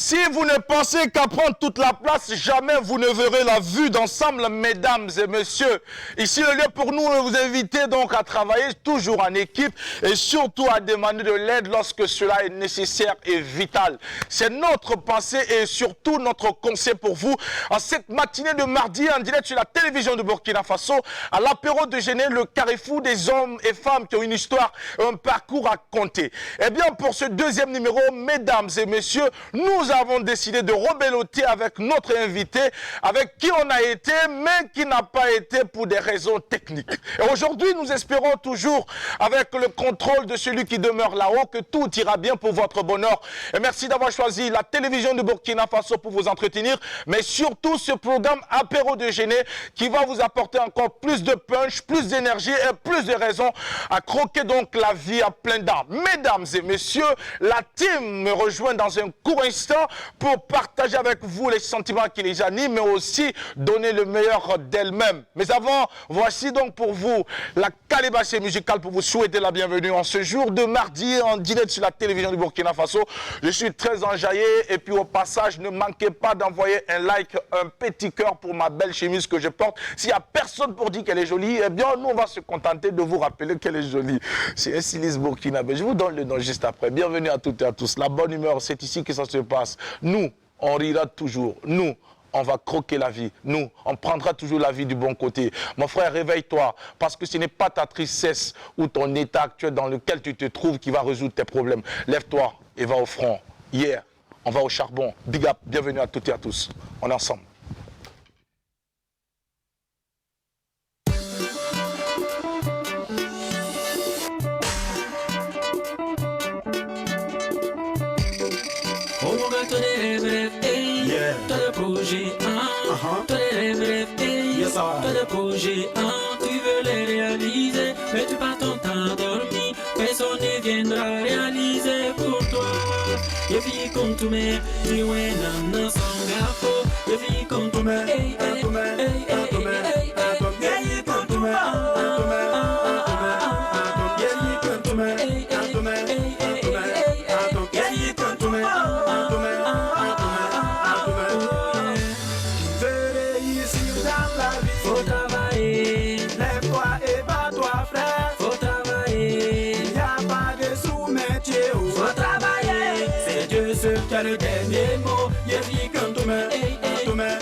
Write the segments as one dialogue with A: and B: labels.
A: Si vous ne pensez qu'à prendre toute la place, jamais vous ne verrez la vue d'ensemble, mesdames et messieurs. Ici, le lieu pour nous de vous inviter donc à travailler toujours en équipe et surtout à demander de l'aide lorsque cela est nécessaire et vital. C'est notre pensée et surtout notre conseil pour vous en cette matinée de mardi en direct sur la télévision de Burkina Faso à l'apéro déjeuner, le carrefour des hommes et femmes qui ont une histoire, un parcours à compter. Eh bien, pour ce deuxième numéro, mesdames et messieurs, nous avons décidé de rebeloter avec notre invité, avec qui on a été, mais qui n'a pas été pour des raisons techniques. Et aujourd'hui, nous espérons toujours, avec le contrôle de celui qui demeure là-haut, que tout ira bien pour votre bonheur. Et merci d'avoir choisi la télévision de Burkina Faso pour vous entretenir, mais surtout ce programme apéro déjeuner qui va vous apporter encore plus de punch, plus d'énergie et plus de raisons à croquer donc la vie à plein dents. Mesdames et messieurs, la team me rejoint dans un court instant pour partager avec vous les sentiments qui les animent, mais aussi donner le meilleur d'elle-même. Mais avant, voici donc pour vous la calebasse musicale pour vous souhaiter la bienvenue en ce jour de mardi en direct sur la télévision du Burkina Faso. Je suis très enjaillé et puis au passage, ne manquez pas d'envoyer un like, un petit cœur pour ma belle chemise que je porte. S'il n'y a personne pour dire qu'elle est jolie, eh bien nous on va se contenter de vous rappeler qu'elle est jolie. C'est un styliste burkinabé. Je vous donne le nom juste après. Bienvenue à toutes et à tous. La bonne humeur, c'est ici que ça se passe. Nous, on rira toujours. Nous, on va croquer la vie. Nous, on prendra toujours la vie du bon côté. Mon frère, réveille-toi, parce que ce n'est pas ta tristesse ou ton état actuel dans lequel tu te trouves qui va résoudre tes problèmes. Lève-toi et va au front. Hier, on va au charbon. Big up, bienvenue à toutes et à tous. On est ensemble.
B: T'as le projet, t'as les rêves, t'as le projet, tu veux les réaliser, mais tu passes ton temps dormi, personne ne viendra réaliser pour toi. Y'a vie comme tout mais, tu es un sans gaffe, y'a vie comme tout mais, t'as le dernier mot, y'a vie comme tout main, tout main,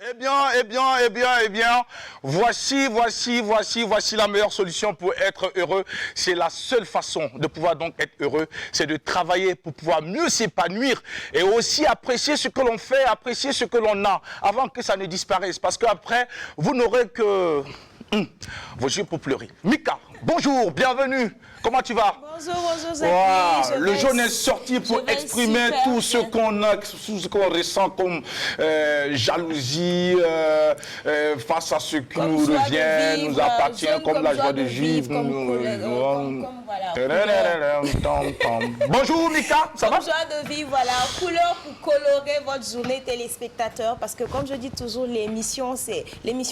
A: Eh bien, voici la meilleure solution pour être heureux. C'est la seule façon de pouvoir donc être heureux, c'est de travailler pour pouvoir mieux s'épanouir et aussi apprécier ce que l'on fait, apprécier ce que l'on a avant que ça ne disparaisse. Parce qu'après, vous n'aurez que vos yeux pour pleurer. Mika, bonjour, bienvenue. Comment tu vas?
C: Bonjour, Zaki.
A: Le jaune est sorti pour exprimer tout ce qu'on a, tout ce qu'on ressent comme jalousie face à ce qui nous revient, nous appartient, comme la joie de vivre. Bonjour Mika, ça va?
C: Joie de vivre, voilà, couleur pour colorer votre journée téléspectateur, parce que comme je dis toujours, l'émission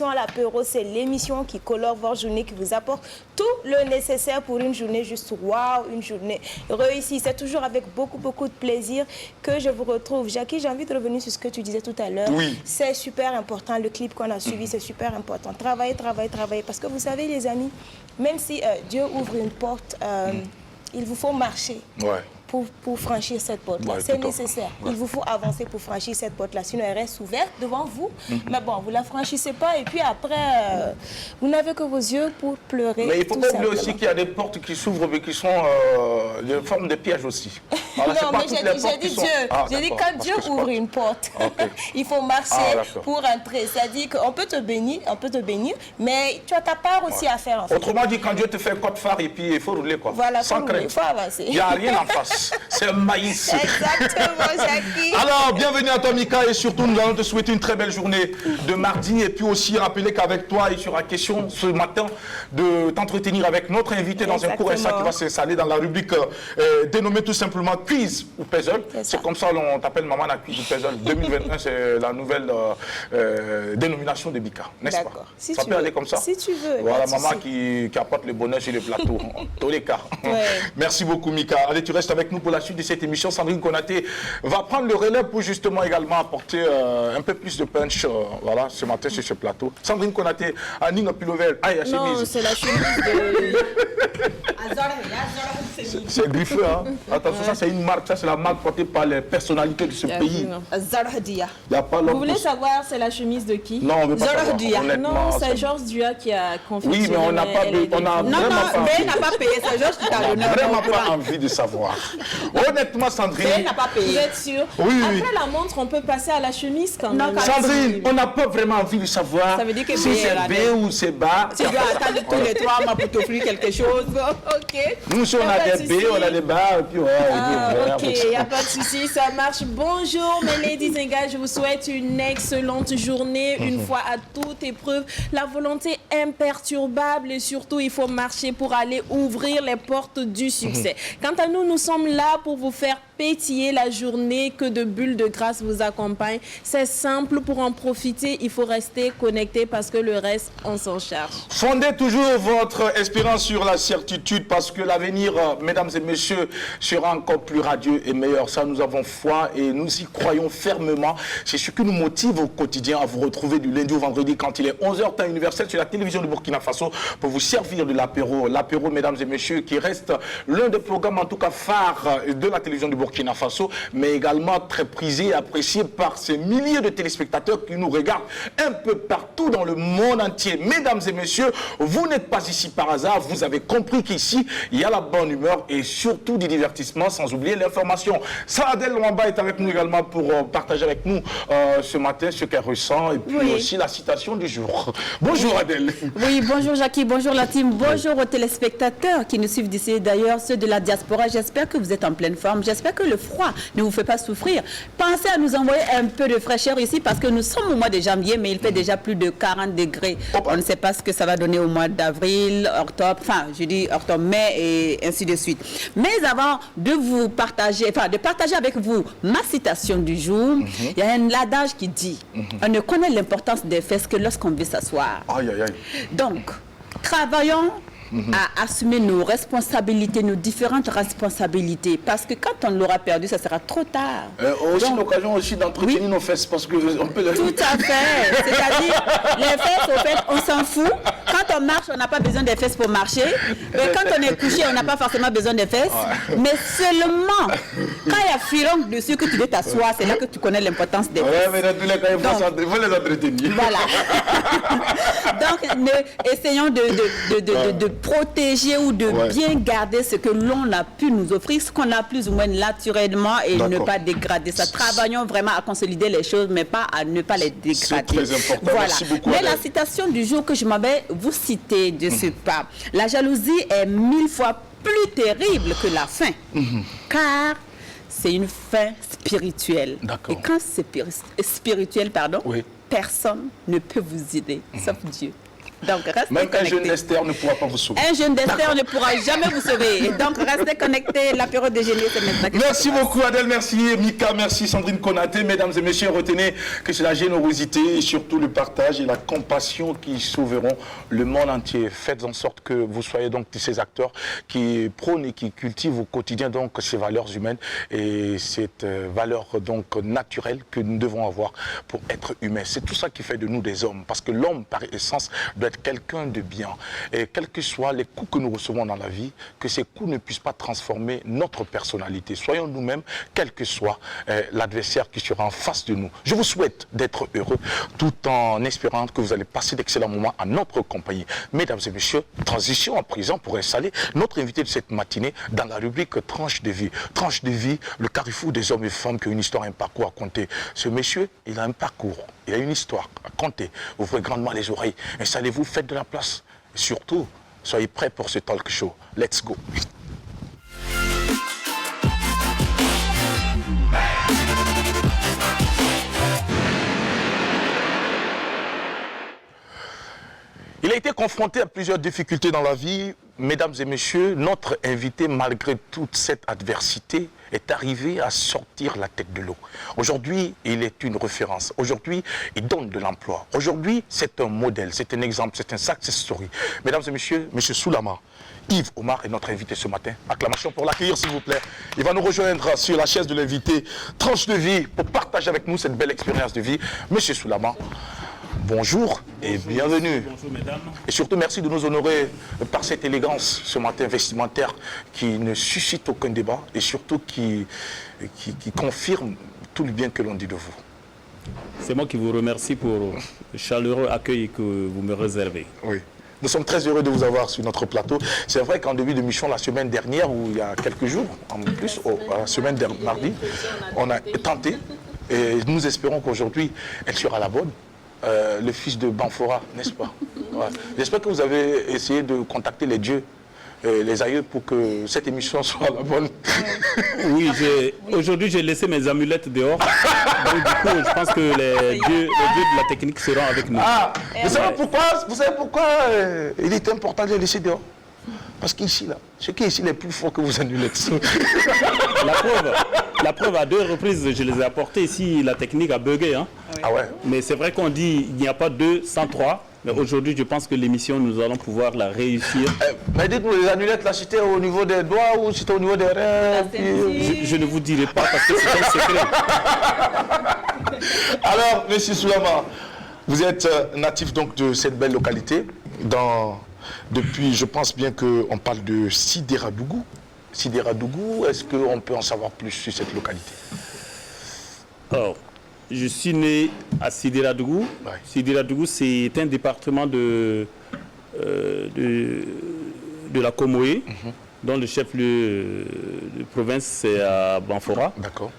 C: à l'apéro, c'est l'émission qui colore votre journée, qui vous apporte tout le nécessaire pour une journée juste waouh, une journée réussie. C'est toujours avec beaucoup de plaisir que je vous retrouve. Jackie, j'ai envie de revenir sur ce que tu disais tout à l'heure.
A: Oui.
C: C'est super important, le clip qu'on a suivi, c'est super important. Travailler, parce que vous savez les amis, même si Dieu ouvre une porte, il vous faut marcher.
A: Ouais.
C: Pour franchir cette porte-là. C'est nécessaire. Il vous faut avancer pour franchir cette porte-là. Sinon, elle reste ouverte devant vous. Mais bon, vous ne la franchissez pas. Et puis après, vous n'avez que vos yeux pour pleurer.
A: Mais il faut pas oublier aussi qu'il y a des portes qui s'ouvrent mais qui sont de forme de piège aussi. Alors,
C: non, mais j'ai dit Dieu. J'ai dit quand Dieu ouvre une porte, il faut marcher pour entrer. C'est-à-dire qu'on peut te bénir, mais tu as ta part aussi à faire. En fait.
A: Autrement dit, quand Dieu te fait un code phare et puis il faut rouler quoi.
C: Voilà,
A: sans crainte.
C: Il faut avancer.
A: Il n'y a rien en face. C'est un maïs.
C: Exactement, Jackie.
A: Alors, bienvenue à toi, Mika, et surtout, nous allons te souhaiter une très belle journée de mardi. Et puis aussi, rappeler qu'avec toi, il sera question ce matin de t'entretenir avec notre invité dans un court instant qui va s'installer dans la rubrique dénommée tout simplement Quiz ou Puzzle. C'est comme ça qu'on t'appelle Maman à Quiz ou Puzzle. 2021, c'est la nouvelle dénomination de Mika, n'est-ce pas?
C: Si
A: ça peut aller comme ça?
C: Si tu veux.
A: Voilà, maman qui apporte le bonheur sur le plateau, en tous les cas. Merci beaucoup, Mika. Allez, tu restes avec nous pour la suite de cette émission. Sandrine Konaté va prendre le relais pour justement également apporter un peu plus de punch voilà, ce matin sur ce plateau. Sandrine Konaté, Annie Pilovel,
C: non, c'est la chemise de...
A: C'est griffeux, hein? Attention, ça c'est une marque, ça c'est la marque portée par les personnalités de ce pays.
D: Vous voulez savoir c'est la chemise de qui?
A: Non, on veut pas savoir.
D: Non, c'est Georges Dia qui a confirmé.
A: Oui, mais on n'a pas de...
D: Non, Ben n'a pas payé, c'est Georges qui t'a donné.
A: On n'a vraiment pas envie de savoir. Honnêtement, Sandrine...
D: Ben n'a pas payé. Vous êtes sûr?
A: Oui.
D: Après la montre, on peut passer à la chemise quand même.
A: Sandrine, on n'a pas vraiment envie de savoir
D: ça veut dire que
A: si c'est B ou c'est bas.
D: Tu dois attendre tous les 3 mois pour t'offrir quelque chose. Ok.
A: Nous, si on a des B, on a des bas, et puis on a
D: ok, il n'y a pas de souci, ça marche. Bonjour, mes ladies and guys, je vous souhaite une excellente journée, une fois à toute épreuve. La volonté imperturbable et surtout, il faut marcher pour aller ouvrir les portes du succès. Quant à nous, nous sommes là pour vous faire pétiller la journée, que de bulles de grâce vous accompagnent. C'est simple, pour en profiter, il faut rester connecté parce que le reste, on s'en charge.
A: Fondez toujours votre espérance sur la certitude parce que l'avenir, mesdames et messieurs, sera encore plus radieux et meilleur. Ça, nous avons foi et nous y croyons fermement. C'est ce qui nous motive au quotidien à vous retrouver du lundi au vendredi quand il est 11h temps universel sur la télévision de Burkina Faso pour vous servir de l'apéro. L'apéro, mesdames et messieurs, qui reste l'un des programmes en tout cas phares de la télévision du Burkina Faso, mais également très prisé et apprécié par ces milliers de téléspectateurs qui nous regardent un peu partout dans le monde entier. Mesdames et messieurs, vous n'êtes pas ici par hasard, vous avez compris qu'ici, il y a la bonne humeur et surtout du divertissement, sans oublier l'information. Saadel Mwamba est avec nous également pour partager avec nous ce matin ce qu'elle ressent et puis aussi la citation du jour. Bonjour Adèle.
D: Oui, bonjour Jackie, bonjour la team, bonjour aux téléspectateurs qui nous suivent d'ici, d'ailleurs ceux de la diaspora. J'espère que vous êtes en pleine forme, j'espère que le froid ne vous fait pas souffrir. Pensez à nous envoyer un peu de fraîcheur ici parce que nous sommes au mois de janvier, mais il fait déjà plus de 40 degrés. On ne sait pas ce que ça va donner au mois d'avril, octobre, enfin je dis octobre, mai et ainsi de suite. Mais avant de vous partager, enfin de partager avec vous ma citation du jour, il y a un adage qui dit on ne connaît l'importance des fesses que lorsqu'on veut s'asseoir.
A: Aïe, aïe, aïe.
D: Donc, travaillons à assumer nos responsabilités, nos différentes responsabilités, parce que quand on l'aura perdu, ça sera trop tard.
A: Aussi l'occasion aussi d'entretenir nos fesses, parce que on peut...
D: Tout à fait. C'est-à-dire, les fesses, au fait, on s'en fout. Quand Quand on marche, on n'a pas besoin des fesses pour marcher. Et quand on est couché, on n'a pas forcément besoin des fesses. Mais seulement, quand il y a filon dessus que tu veux t'asseoir, c'est là que tu connais l'importance des fesses.
A: Ouais, mais dans tous les cas, il faut les entretenir.
D: Voilà. Donc, essayons de protéger ou de bien garder ce que l'on a pu nous offrir, ce qu'on a plus ou moins naturellement et ne pas dégrader ça. Travaillons vraiment à consolider les choses, mais pas à ne pas les dégrader.
A: C'est très important.
D: Voilà.
A: Merci beaucoup.
D: Mais la citation du jour que je m'avais vous citer de ce pas, la jalousie est 1000 fois plus terrible que la faim, car c'est une faim spirituelle. Et quand c'est spirituel, personne ne peut vous aider, sauf Dieu. Donc, restez
A: même
D: connectés.
A: un jeune d'Esther ne pourra pas vous sauver.
D: Un jeune d'Esther ne pourra jamais vous sauver. Donc, restez connectés. L'apéro déjeuner, c'est maintenant.
A: Merci beaucoup Adèle, merci Mika, merci Sandrine Konaté. Mesdames et messieurs, retenez que c'est la générosité et surtout le partage et la compassion qui sauveront le monde entier. Faites en sorte que vous soyez donc ces acteurs qui prônent et qui cultivent au quotidien donc ces valeurs humaines et cette valeur donc naturelle que nous devons avoir pour être humains. C'est tout ça qui fait de nous des hommes, parce que l'homme par essence doit être quelqu'un de bien. Et quels que soient les coups que nous recevons dans la vie, que ces coups ne puissent pas transformer notre personnalité. Soyons nous-mêmes, quel que soit l'adversaire qui sera en face de nous. Je vous souhaite d'être heureux, tout en espérant que vous allez passer d'excellents moments à notre compagnie. Mesdames et messieurs, transition à présent pour installer notre invité de cette matinée dans la rubrique Tranche de vie. Tranche de vie, le carrefour des hommes et femmes qui ont une histoire, un parcours à compter. Ce monsieur, il a un parcours, il a une histoire à compter. Ouvrez grandement les oreilles, installez-vous, faites de la place. Et surtout, soyez prêts pour ce talk show. Let's go. Il a été confronté à plusieurs difficultés dans la vie. Mesdames et messieurs, notre invité, malgré toute cette adversité, est arrivé à sortir la tête de l'eau. Aujourd'hui, il est une référence. Aujourd'hui, il donne de l'emploi. Aujourd'hui, c'est un modèle, c'est un exemple, c'est un success story. Mesdames et messieurs, M. Soulama, Yves Omar est notre invité ce matin. Acclamation pour l'accueillir, s'il vous plaît. Il va nous rejoindre sur la chaise de l'invité. Tranche de vie pour partager avec nous cette belle expérience de vie. M. Soulama, bonjour et bienvenue.
E: Bonjour mesdames.
A: Et surtout merci de nous honorer par cette élégance ce matin vestimentaire qui ne suscite aucun débat et surtout qui confirme tout le bien que l'on dit de vous.
E: C'est moi qui vous remercie pour le chaleureux accueil que vous me réservez.
A: Oui. Nous sommes très heureux de vous avoir sur notre plateau. C'est vrai qu'en début de mission, la semaine dernière, ou il y a quelques jours, en plus, la semaine de mardi, on a tenté et nous espérons qu'aujourd'hui, elle sera la bonne. Le fils de Banfora, n'est-ce pas? Ouais. J'espère que vous avez essayé de contacter les dieux, les aïeux, pour que cette émission soit la bonne.
E: Oui, aujourd'hui j'ai laissé mes amulettes dehors. Donc, du coup, je pense que les dieux de la technique seront avec nous. Ah,
A: vous savez pourquoi il est important de les laisser dehors? Parce qu'ici, là, ce qui est ici est plus fort que vos amulettes.
E: La preuve, à 2 reprises, je les ai apportées ici, la technique a bugué. Hein.
A: Ah ouais.
E: Mais c'est vrai qu'on dit il n'y a pas 2 sans 3. Mais aujourd'hui, je pense que l'émission, nous allons pouvoir la réussir.
A: Mais dites-moi, les amulettes, là, c'était au niveau des doigts ou c'était au niveau des reins?
E: Je ne vous dirai pas parce que c'est un secret.
A: Alors, M. Soulama, vous êtes natif donc de cette belle localité. Depuis, je pense bien qu'on parle de Sidéradougou. Sidéradougou, est-ce qu'on peut en savoir plus sur cette localité?
E: Alors, je suis né à Sidéradougou. Ouais. Sidéradougou, c'est un département de la Comoé, dont le chef-lieu de province, c'est à Banfora.
A: D'accord.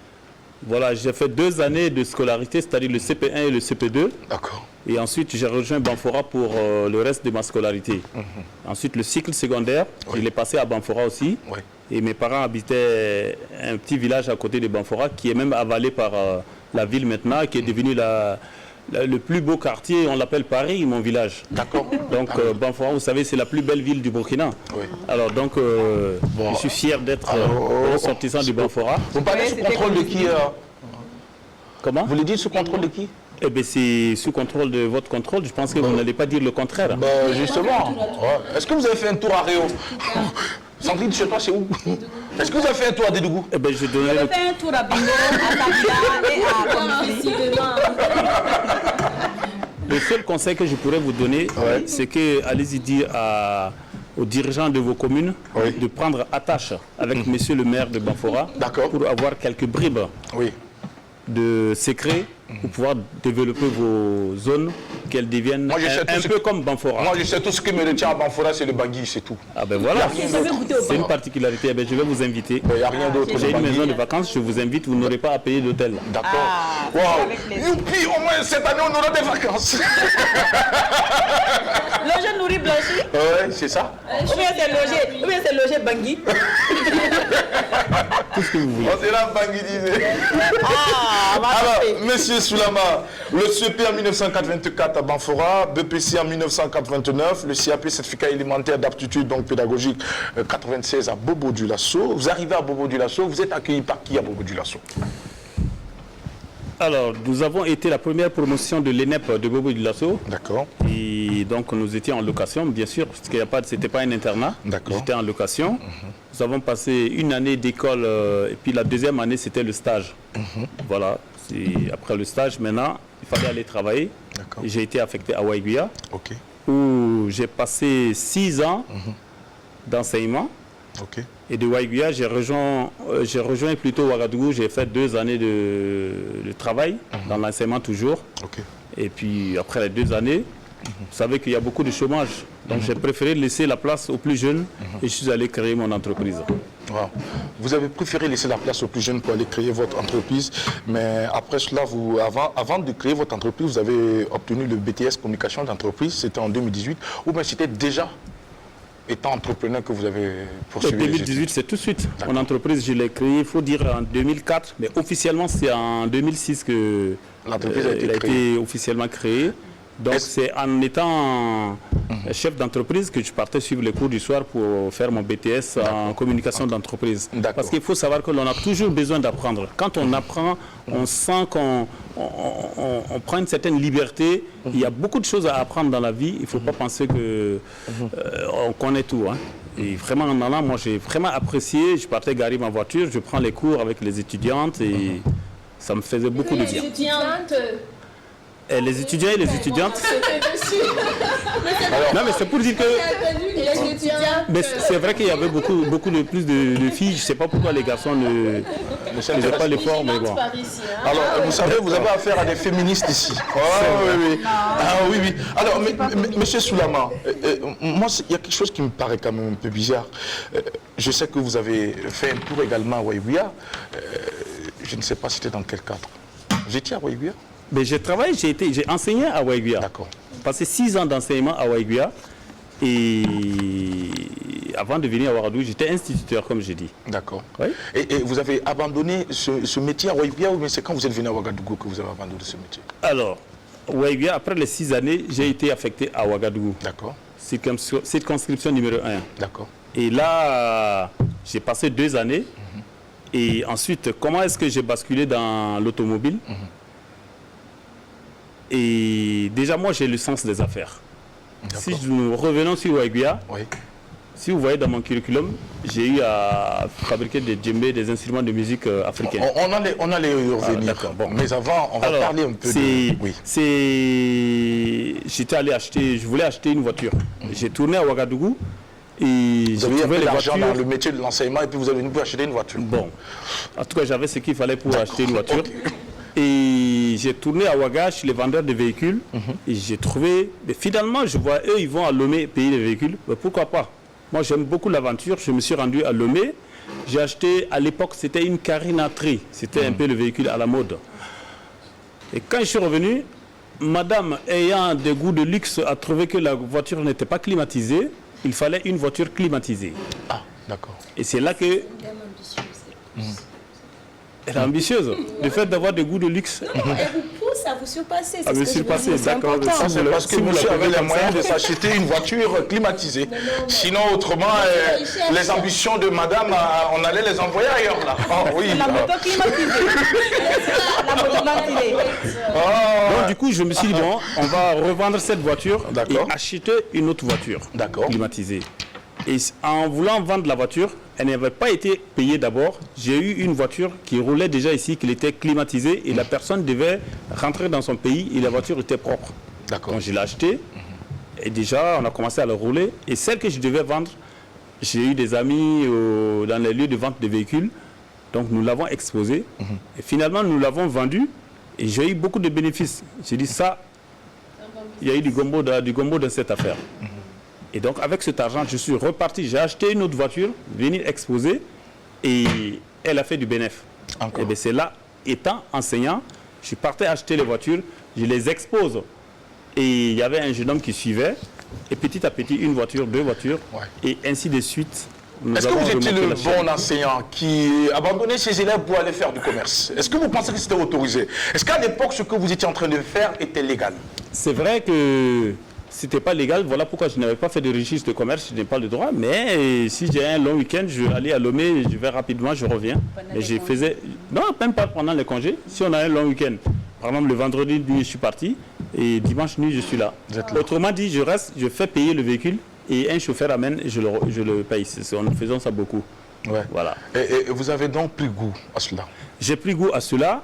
E: Voilà, j'ai fait 2 années de scolarité, c'est-à-dire le CP1 et le CP2.
A: D'accord.
E: Et ensuite, j'ai rejoint Banfora pour le reste de ma scolarité. Ensuite, le cycle secondaire, je l'ai passé à Banfora aussi. Oui. Et mes parents habitaient un petit village à côté de Banfora, qui est même avalé par la ville maintenant, qui est devenu le plus beau quartier, on l'appelle Paris, mon village. D'accord. Donc, Banfora, vous savez, c'est la plus belle ville du Burkina. Oui. Alors, donc, je suis fier d'être ressortissant du Banfora.
A: Vous parlez sous contrôle de qui
E: Comment?
A: Vous le dites sous contrôle de qui?
E: Eh bien, c'est sous contrôle de votre contrôle. Je pense que vous n'allez pas dire le contraire.
A: Justement. Ouais. Est-ce que vous avez fait un tour à Réo? Sandrine, chez toi, c'est où? Est-ce que vous avez fait un tour à Dédougou?
E: Eh bien, je donnerai
D: fait un tour à Bingo, à Tabia et à Konfi.
E: Le seul conseil que je pourrais vous donner, c'est que allez-y dire aux dirigeants de vos communes de prendre attache avec monsieur le maire de Banfora pour avoir quelques bribes de secrets pour pouvoir développer vos zones, qu'elles deviennent un peu comme Banfora.
A: Moi, je sais tout ce qui me retient à Banfora, c'est le bangui, c'est tout.
E: Ah ben voilà, c'est une particularité. Eh ben, je vais vous inviter.
A: Il n'y a rien d'autre.
E: J'ai une maison de vacances, je vous invite, vous n'aurez pas à payer d'hôtel.
A: D'accord. Youpi, au moins cette année, on aura des vacances.
D: Loger, nourrir, blanchir.
A: Ouais, c'est ça.
D: Ou bien c'est loger Bangui.
E: Tout ce que vous voulez.
A: On sera banguidisé. Alors, monsieur Soulama, le CEP en 1984 à Banfora, BPC en 1989, le CAP, certificat élémentaire d'aptitude donc pédagogique 96 à Bobo-Dioulasso. Vous arrivez à Bobo-Dioulasso, vous êtes accueilli par qui à Bobo-Dioulasso?
E: Alors, nous avons été la première promotion de l'ENEP de Bobo-Dioulasso.
A: D'accord.
E: Et donc, nous étions en location, bien sûr, parce que ce n'était pas un internat. D'accord. J'étais en location. Nous avons passé une année d'école, et puis la deuxième année, c'était le stage. Voilà. Après le stage, maintenant, il fallait aller travailler. J'ai été affecté à Waiguia, où j'ai passé 6 ans d'enseignement. Et de Waiguia, j'ai rejoint plutôt Ouagadougou. J'ai fait 2 années de travail dans l'enseignement toujours. Et puis après les 2 années, vous savez qu'il y a beaucoup de chômage. Donc j'ai préféré laisser la place aux plus jeunes et je suis allé créer mon entreprise.
A: Wow. Vous avez préféré laisser la place aux plus jeunes pour aller créer votre entreprise. Mais après cela, avant de créer votre entreprise, vous avez obtenu le BTS communication d'entreprise. C'était en 2018. Ou bien c'était déjà étant entrepreneur que vous avez poursuivi?
E: En 2018, c'est tout de suite. Mon entreprise, je l'ai créée, il faut dire, en 2004. Mais officiellement, c'est en 2006 que
A: l'entreprise a
E: été officiellement créée. Donc c'est en étant chef d'entreprise que je partais suivre les cours du soir pour faire mon BTS en communication d'entreprise. Parce qu'il faut savoir que l'on a toujours besoin d'apprendre. Quand on apprend, on sent qu'on prend une certaine liberté. Il y a beaucoup de choses à apprendre dans la vie. Il ne faut pas penser qu'on connaît tout. Hein. Et vraiment en allant, moi j'ai vraiment apprécié. Je partais garer ma voiture, je prends les cours avec les étudiantes et ça me faisait beaucoup de bien. Et les étudiants et les étudiantes. Non, mais c'est pour dire que. Mais c'est vrai qu'il y avait beaucoup plus de filles. Je ne sais pas pourquoi les garçons ne faisaient pas l'effort, mais bon.
A: Alors, vous savez, vous avez affaire à des féministes ici. Oui. Alors, monsieur Soulama, moi, il y a quelque chose qui me paraît quand même un peu bizarre. Je sais que vous avez fait un tour également à Waiguia. Je ne sais pas c'était dans quel cadre. Vous étiez à Waiguia?
E: Mais j'ai travaillé, j'ai enseigné à Waiguia.
A: D'accord.
E: J'ai passé 6 ans d'enseignement à Waiguia. Et avant de venir à Ouagadougou, j'étais instituteur, comme j'ai dit.
A: D'accord. Oui. Et vous avez abandonné ce métier à Waiguia ou c'est quand vous êtes venu à Ouagadougou que vous avez abandonné ce métier?
E: Alors, Waiguia, après les 6 années, j'ai été affecté à Ouagadougou.
A: D'accord.
E: Circonscription numéro 1.
A: D'accord.
E: Et là, j'ai passé 2 années. Et ensuite, comment est-ce que j'ai basculé dans l'automobile? Et déjà, moi, j'ai le sens des affaires. Si nous revenons sur Waiguia, si vous voyez dans mon curriculum, j'ai eu à fabriquer des djembés, des instruments de musique africains.
A: On allait y revenir. Bon. Mais avant, on va parler un peu
E: J'étais allé acheter, je voulais acheter une voiture. J'ai tourné à Ouagadougou. Et
A: vous avez trouvé l'argent dans le métier de l'enseignement et puis vous avez venu pour acheter une voiture.
E: Bon, en tout cas, j'avais ce qu'il fallait pour acheter une voiture. Et j'ai tourné à Ouaga chez les vendeurs de véhicules et j'ai trouvé, mais finalement je vois eux ils vont à Lomé payer les véhicules, mais pourquoi pas? Moi j'aime beaucoup l'aventure, je me suis rendu à Lomé, j'ai acheté à l'époque c'était une Carinatri, c'était un peu le véhicule à la mode. Et quand je suis revenu, madame ayant des goûts de luxe a trouvé que la voiture n'était pas climatisée, il fallait une voiture climatisée.
A: Ah d'accord.
E: Et c'est là que... Elle est ambitieuse. Le fait d'avoir des goûts de luxe.
C: Elle vous pousse à vous surpasser.
E: À me surpasser, d'accord.
A: C'est parce que monsieur avait les moyens de s'acheter une voiture climatisée. Sinon, autrement, les ambitions de madame, on allait les envoyer ailleurs. Là.
D: La moto climatisée. La moto climatisée.
E: Donc, du coup, je me suis dit, bon, on va revendre cette voiture et acheter une autre voiture climatisée. Et en voulant vendre la voiture, elle n'avait pas été payée d'abord. J'ai eu une voiture qui roulait déjà ici, qui était climatisée et la personne devait rentrer dans son pays et la voiture était propre.
A: D'accord.
E: Donc je l'ai acheté. Et déjà, on a commencé à le rouler. Et celle que je devais vendre, j'ai eu des amis dans les lieux de vente de véhicules. Donc nous l'avons exposé. Et finalement, nous l'avons vendu. Et j'ai eu beaucoup de bénéfices. J'ai dit ça, il y a eu du gombo dans cette affaire. Et donc avec cet argent, je suis reparti. J'ai acheté une autre voiture, venir exposer. Et elle a fait du bénéfice. Et bien c'est là, étant enseignant, je suis parti acheter les voitures. Je les expose. Et il y avait un jeune homme qui suivait. Et petit à petit, une voiture, deux voitures. Et ainsi de suite.
A: Est-ce que vous étiez le bon enseignant qui abandonnait ses élèves pour aller faire du commerce? Est-ce que vous pensez que c'était autorisé? Est-ce qu'à l'époque, ce que vous étiez en train de faire était légal?
E: C'est vrai que c'était pas légal. Voilà pourquoi je n'avais pas fait de registre de commerce. Je n'ai pas le droit. Mais si j'ai un long week-end, je vais aller à Lomé, je vais rapidement, je reviens. Mais je faisais... Non, même pas pendant les congés. Si on a un long week-end, par exemple le vendredi nuit, je suis parti. Et dimanche nuit, je suis là. Autrement dit, je reste, je fais payer le véhicule. Et un chauffeur amène et je le paye. Nous faisons ça beaucoup. Voilà.
A: Et vous avez donc pris goût à cela? J'ai
E: pris goût à cela.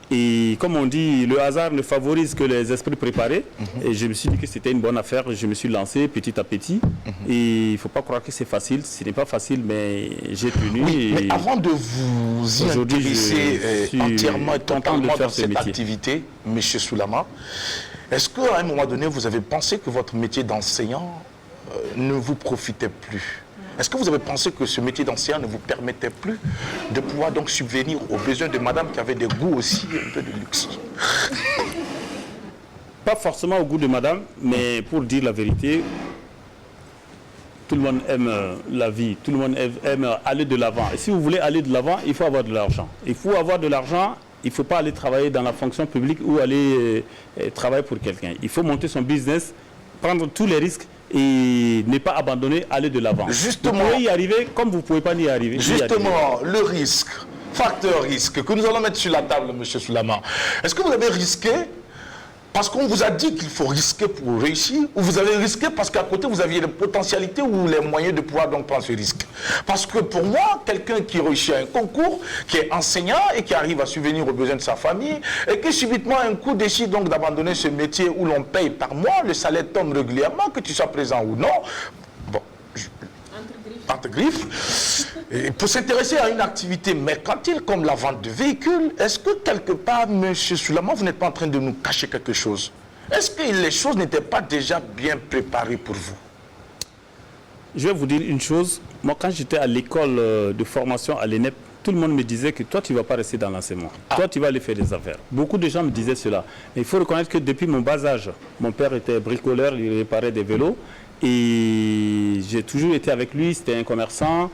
E: Et comme on dit, le hasard ne favorise que les esprits préparés. Et je me suis dit que c'était une bonne affaire. Je me suis lancé petit à petit. Et il ne faut pas croire que c'est facile. Ce n'est pas facile, mais j'ai tenu.
A: Oui, mais avant de vous y intéresser entièrement et totalement dans cette activité, M. Soulama, est-ce qu'à un moment donné, vous avez pensé que votre métier d'enseignant ne vous profitait plus? Est-ce que vous avez pensé que ce métier d'enseignant ne vous permettait plus de pouvoir donc subvenir aux besoins de madame qui avait des goûts aussi un peu de luxe?
E: Pas forcément au goût de madame, mais pour dire la vérité, tout le monde aime la vie, tout le monde aime aller de l'avant. Et si vous voulez aller de l'avant, il faut avoir de l'argent. Il faut avoir de l'argent. Il ne faut pas aller travailler dans la fonction publique ou aller travailler pour quelqu'un. Il faut monter son business, prendre tous les risques et ne pas abandonner, aller de l'avant. Justement, vous pouvez y arriver comme vous ne pouvez pas y arriver.
A: Justement, le risque, facteur risque, que nous allons mettre sur la table, M. Soulama. Est-ce que vous avez risqué parce qu'on vous a dit qu'il faut risquer pour réussir, ou vous avez risqué parce qu'à côté vous aviez les potentialités ou les moyens de pouvoir donc prendre ce risque? Parce que pour moi, quelqu'un qui réussit un concours, qui est enseignant et qui arrive à subvenir aux besoins de sa famille, et qui subitement un coup décide donc d'abandonner ce métier où l'on paye par mois, le salaire tombe régulièrement, que tu sois présent ou non, bon, entre griffes, et pour s'intéresser à une activité mercantile comme la vente de véhicules, est-ce que quelque part, M. Soulama, vous n'êtes pas en train de nous cacher quelque chose? Est-ce que les choses n'étaient pas déjà bien préparées pour vous?
E: Je vais vous dire une chose. Moi, quand j'étais à l'école de formation à l'ENEP, tout le monde me disait que toi, tu ne vas pas rester dans l'enseignement. Toi, tu vas aller faire des affaires. Beaucoup de gens me disaient cela. Mais il faut reconnaître que depuis mon bas âge, mon père était bricoleur, il réparait des vélos. Et j'ai toujours été avec lui, c'était un commerçant.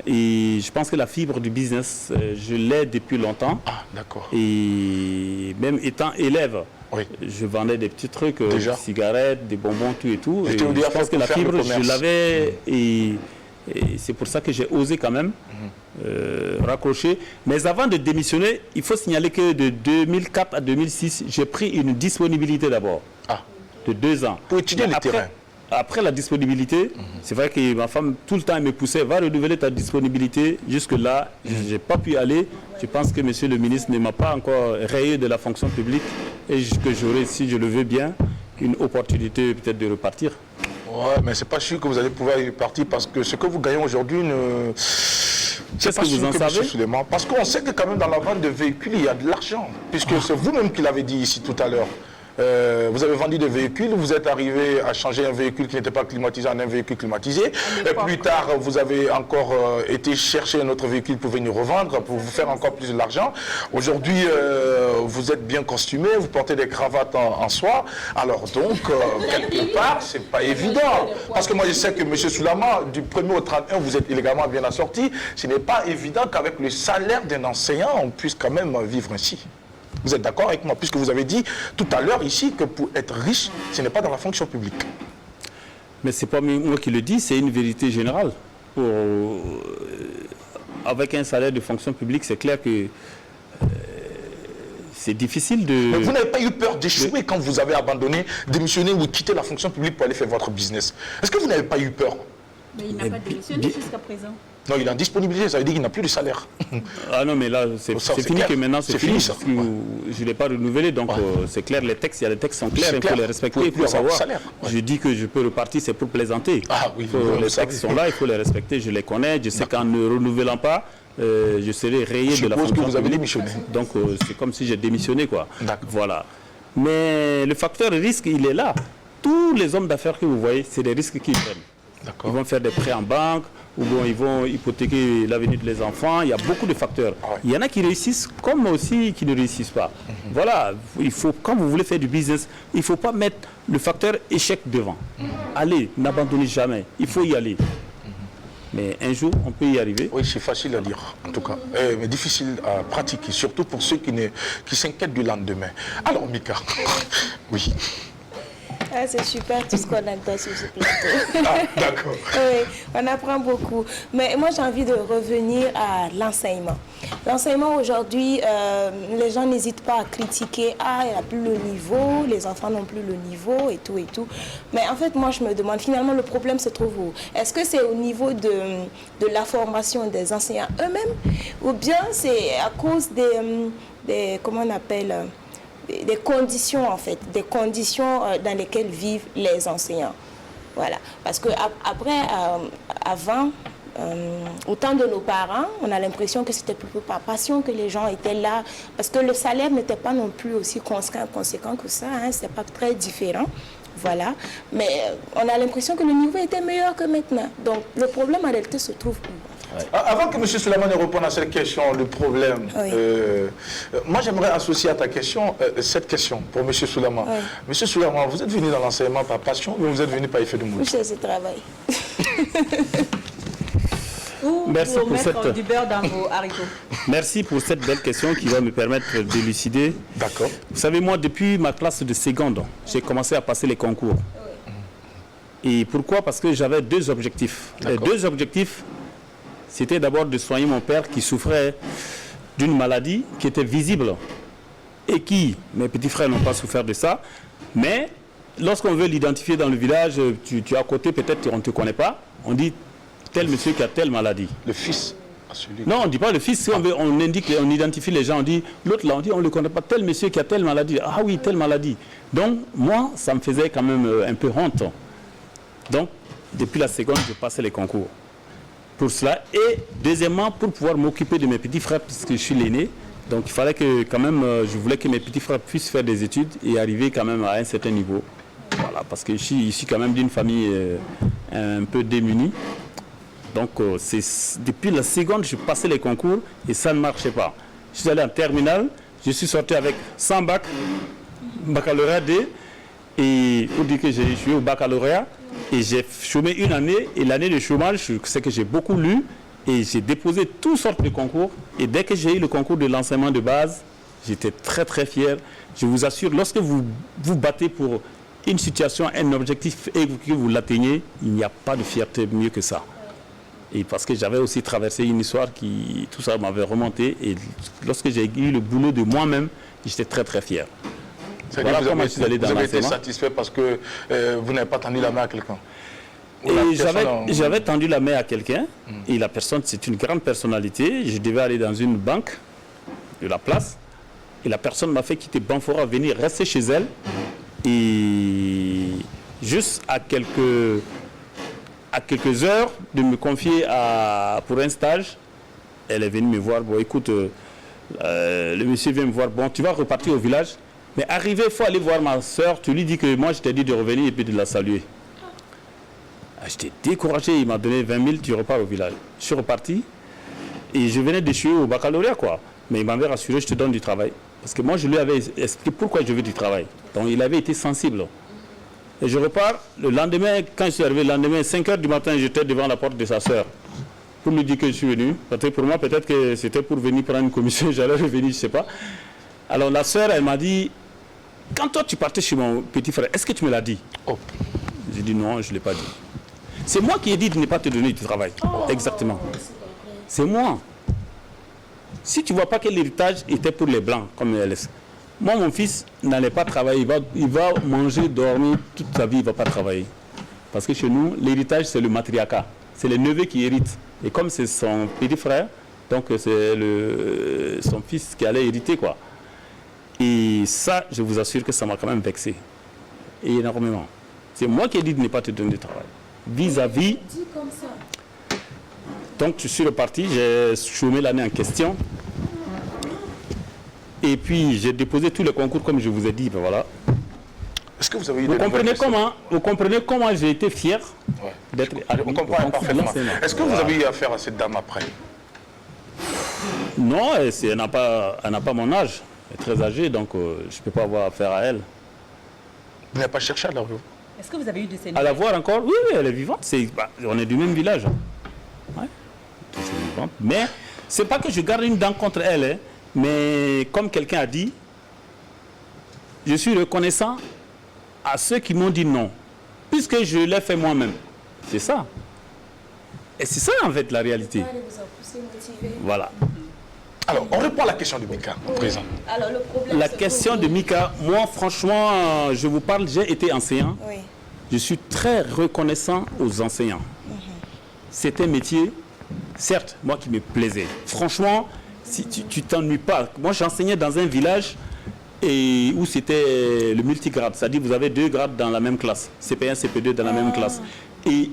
E: Et je pense que la fibre du business, je l'ai depuis longtemps.
A: D'accord.
E: Et même étant élève, je vendais des petits trucs, des cigarettes, des bonbons, tout et tout. Et je pense que la fibre, je l'avais. Et c'est pour ça que j'ai osé quand même raccrocher. Mais avant de démissionner, il faut signaler que de 2004 à 2006, j'ai pris une disponibilité d'abord. De 2 ans.
A: Pour étudier le terrain.
E: Après la disponibilité, c'est vrai que ma femme tout le temps elle me poussait, va renouveler ta disponibilité. Jusque-là, je n'ai pas pu aller. Je pense que monsieur le ministre ne m'a pas encore rayé de la fonction publique et que j'aurai, si je le veux bien, une opportunité peut-être de repartir.
A: Ouais, mais c'est pas sûr que vous allez pouvoir y repartir parce que ce que vous gagnez aujourd'hui ne...
E: Qu'est-ce que vous en savez?
A: Parce qu'on sait que quand même dans la vente de véhicules, il y a de l'argent. Puisque c'est vous-même qui l'avez dit ici tout à l'heure. Vous avez vendu des véhicules, vous êtes arrivé à changer un véhicule qui n'était pas climatisé en un véhicule climatisé. Et plus tard, vous avez encore été chercher un autre véhicule pour venir revendre, pour vous faire encore plus de l'argent. Aujourd'hui, vous êtes bien costumé, vous portez des cravates en soie. Alors donc, quelque part, c'est pas évident. Parce que moi, je sais que M. Soulama, du 1er au 31, vous êtes illégalement bien assorti. Ce n'est pas évident qu'avec le salaire d'un enseignant, on puisse quand même vivre ainsi. Vous êtes d'accord avec moi, puisque vous avez dit tout à l'heure ici que pour être riche, ce n'est pas dans la fonction publique.
E: Mais ce n'est pas moi qui le dis, c'est une vérité générale. Avec un salaire de fonction publique, c'est clair que c'est difficile de...
A: Mais vous n'avez pas eu peur d'échouer quand vous avez abandonné, démissionné ou quitté la fonction publique pour aller faire votre business? Est-ce que vous n'avez pas eu peur?
D: Mais il n'a pas démissionné jusqu'à présent.
A: Non, il est en disponibilité, ça veut dire qu'il n'a plus de salaire.
E: Ah non, mais là, c'est fini que maintenant, c'est fini.
A: Ça.
E: Je ne l'ai pas renouvelé, donc c'est clair, les textes sont clairs, il faut les respecter, il faut savoir. Je dis que je peux repartir, c'est pour plaisanter.
A: Ah oui,
E: les textes sont là, il faut les respecter, je les connais, je sais qu'en ne renouvelant pas, je serai rayé de la fonction. Je suppose que vous avez démissionné. Donc c'est comme si j'ai démissionné, quoi. Voilà. Mais le facteur risque, il est là. Tous les hommes d'affaires que vous voyez, c'est des risques qu'ils prennent. Ils vont faire des prêts en banque, ou bon, ils vont hypothéquer l'avenir des enfants. Il y a beaucoup de facteurs. Il y en a qui réussissent, comme aussi qui ne réussissent pas. Voilà, il faut, quand vous voulez faire du business, il ne faut pas mettre le facteur échec devant. Allez, n'abandonnez jamais. Il faut y aller. Mais un jour, on peut y arriver.
A: Oui, c'est facile à dire, en tout cas. Mais difficile à pratiquer, surtout pour ceux qui s'inquiètent du lendemain. Alors, Mika, oui.
C: Ah, c'est super tout ce qu'on entend sur ce plateau.
A: Ah, d'accord.
C: Oui, on apprend beaucoup. Mais moi, j'ai envie de revenir à l'enseignement. L'enseignement aujourd'hui, les gens n'hésitent pas à critiquer. Ah, il n'a plus le niveau, les enfants n'ont plus le niveau et tout et tout. Mais en fait, moi, je me demande, finalement, le problème se trouve où? Est-ce que c'est au niveau de la formation des enseignants eux-mêmes? Ou bien c'est à cause des comment on appelle des conditions en fait, des conditions dans lesquelles vivent les enseignants. Voilà. Parce que après, avant, au temps de nos parents, on a l'impression que c'était plutôt par passion que les gens étaient là, parce que le salaire n'était pas non plus aussi conséquent que ça, hein, c'était pas très différent. Voilà. Mais on a l'impression que le niveau était meilleur que maintenant. Donc le problème en réalité se trouve où?
A: Avant que M. Souleymane réponde à cette question, le problème, moi j'aimerais associer à ta question cette question pour M. Souleymane. M. Souleymane, vous êtes venu dans l'enseignement par passion ou vous êtes venu par effet de mode?
C: C'est ce travail.
E: Merci pour
D: mettre du beurre dans vos haricots.
E: Merci pour cette belle question qui va me permettre d'élucider.
A: D'accord.
E: Vous savez, moi, depuis ma classe de seconde, j'ai commencé à passer les concours. Et pourquoi? Parce que j'avais deux objectifs. Les deux objectifs, c'était d'abord de soigner mon père qui souffrait d'une maladie qui était visible et qui, mes petits frères n'ont pas souffert de ça, mais lorsqu'on veut l'identifier dans le village, tu es à côté, peut-être on ne te connaît pas, on dit tel monsieur qui a telle maladie.
A: Le fils?
E: Non, on ne dit pas le fils, si on indique, on identifie les gens, on dit, l'autre là, on dit on ne le connaît pas, tel monsieur qui a telle maladie. Ah oui, telle maladie. Donc, moi, ça me faisait quand même un peu honte. Donc, depuis la seconde, je passais les concours. Pour cela, et deuxièmement, pour pouvoir m'occuper de mes petits frères, puisque je suis l'aîné, donc il fallait que quand même, je voulais que mes petits frères puissent faire des études et arriver quand même à un certain niveau. Voilà, parce que je suis issu quand même d'une famille un peu démunie. Donc depuis la seconde, je passais les concours et ça ne marchait pas. Je suis allé en terminale, je suis sorti avec 100 bacs, baccalauréat D, et pour dire que j'ai échoué au baccalauréat, et j'ai chômé une année, et l'année de chômage, c'est que j'ai beaucoup lu, et j'ai déposé toutes sortes de concours, et dès que j'ai eu le concours de l'enseignement de base, j'étais très très fier. Je vous assure, lorsque vous vous battez pour une situation, un objectif, et que vous l'atteignez, il n'y a pas de fierté mieux que ça. Et parce que j'avais aussi traversé une histoire qui, tout ça m'avait remonté, et lorsque j'ai eu le boulot de moi-même, j'étais très très fier.
A: Voilà comment je suis allé dans l'enseignement. Vous avez été satisfait parce que vous n'avez pas tendu la main à quelqu'un?
E: Et j'avais tendu la main à quelqu'un, et la personne, c'est une grande personnalité. Je devais aller dans une banque de la place, et la personne m'a fait quitter Banfora, venir rester chez elle, et juste à quelques heures de me confier pour un stage, elle est venue me voir. Bon, écoute, le monsieur vient me voir, bon, tu vas repartir au village. Mais arrivé, il faut aller voir ma soeur. Tu lui dis que moi, je t'ai dit de revenir et puis de la saluer. J'étais découragé. Il m'a donné 20 000, tu repars au village. Je suis reparti et je venais d'échouer au baccalauréat, quoi. Mais il m'avait rassuré, je te donne du travail. Parce que moi, je lui avais expliqué pourquoi je veux du travail. Donc, il avait été sensible. Et je repars. Le lendemain, quand je suis arrivé, le lendemain, 5 h du matin, j'étais devant la porte de sa soeur pour lui dire que je suis venu. Parce que pour moi, peut-être que c'était pour venir prendre une commission. J'allais revenir, je ne sais pas. Alors, la soeur, elle m'a dit, quand toi, tu partais chez mon petit frère, est-ce que tu me l'as dit? J'ai dit non, je ne l'ai pas dit. C'est moi qui ai dit de ne pas te donner du travail. Exactement. C'est moi. Si tu ne vois pas que l'héritage était pour les Blancs, comme elle est. Moi, mon fils n'allait pas travailler. Il va manger, dormir toute sa vie, il ne va pas travailler. Parce que chez nous, l'héritage, c'est le matriarcat. C'est les neveux qui héritent. Et comme c'est son petit frère, donc c'est son fils qui allait hériter, quoi. Et ça, je vous assure que ça m'a quand même vexé. Et énormément. C'est moi qui ai dit de ne pas te donner de travail. Vis-à-vis. Donc je suis reparti, j'ai chômé l'année en question. Et puis j'ai déposé tous les concours comme je vous ai dit, ben voilà.
A: Est-ce que vous avez eu
E: Vous comprenez comment j'ai été fier d'être admis
A: on comprend parfaitement. Est-ce que vous avez eu affaire à cette dame après?
E: Non, elle n'a pas mon âge. Elle est très âgée, donc je ne peux pas avoir affaire à elle.
A: Vous n'avez pas cherché à la revoir?
D: Est-ce que vous avez eu de ces
E: À la voir encore? Oui, elle est vivante. On est du même village. Ouais. C'est vivante. Mais ce n'est pas que je garde une dent contre elle, hein, mais comme quelqu'un a dit, je suis reconnaissant à ceux qui m'ont dit non, puisque je l'ai fait moi-même. C'est ça. Et c'est ça en fait la réalité. Voilà.
A: Alors, on répond à la question de Mika, présent.
C: Alors, le problème,
E: la question de Mika, moi franchement, je vous parle, j'ai été enseignant.
C: Oui.
E: Je suis très reconnaissant aux enseignants. C'est un métier, certes, moi qui me plaisait. Franchement, si tu t'ennuies pas. Moi, j'enseignais dans un village où c'était le multigrade. C'est-à-dire vous avez 2 grades dans la même classe. CP1, CP2 dans la même classe. Et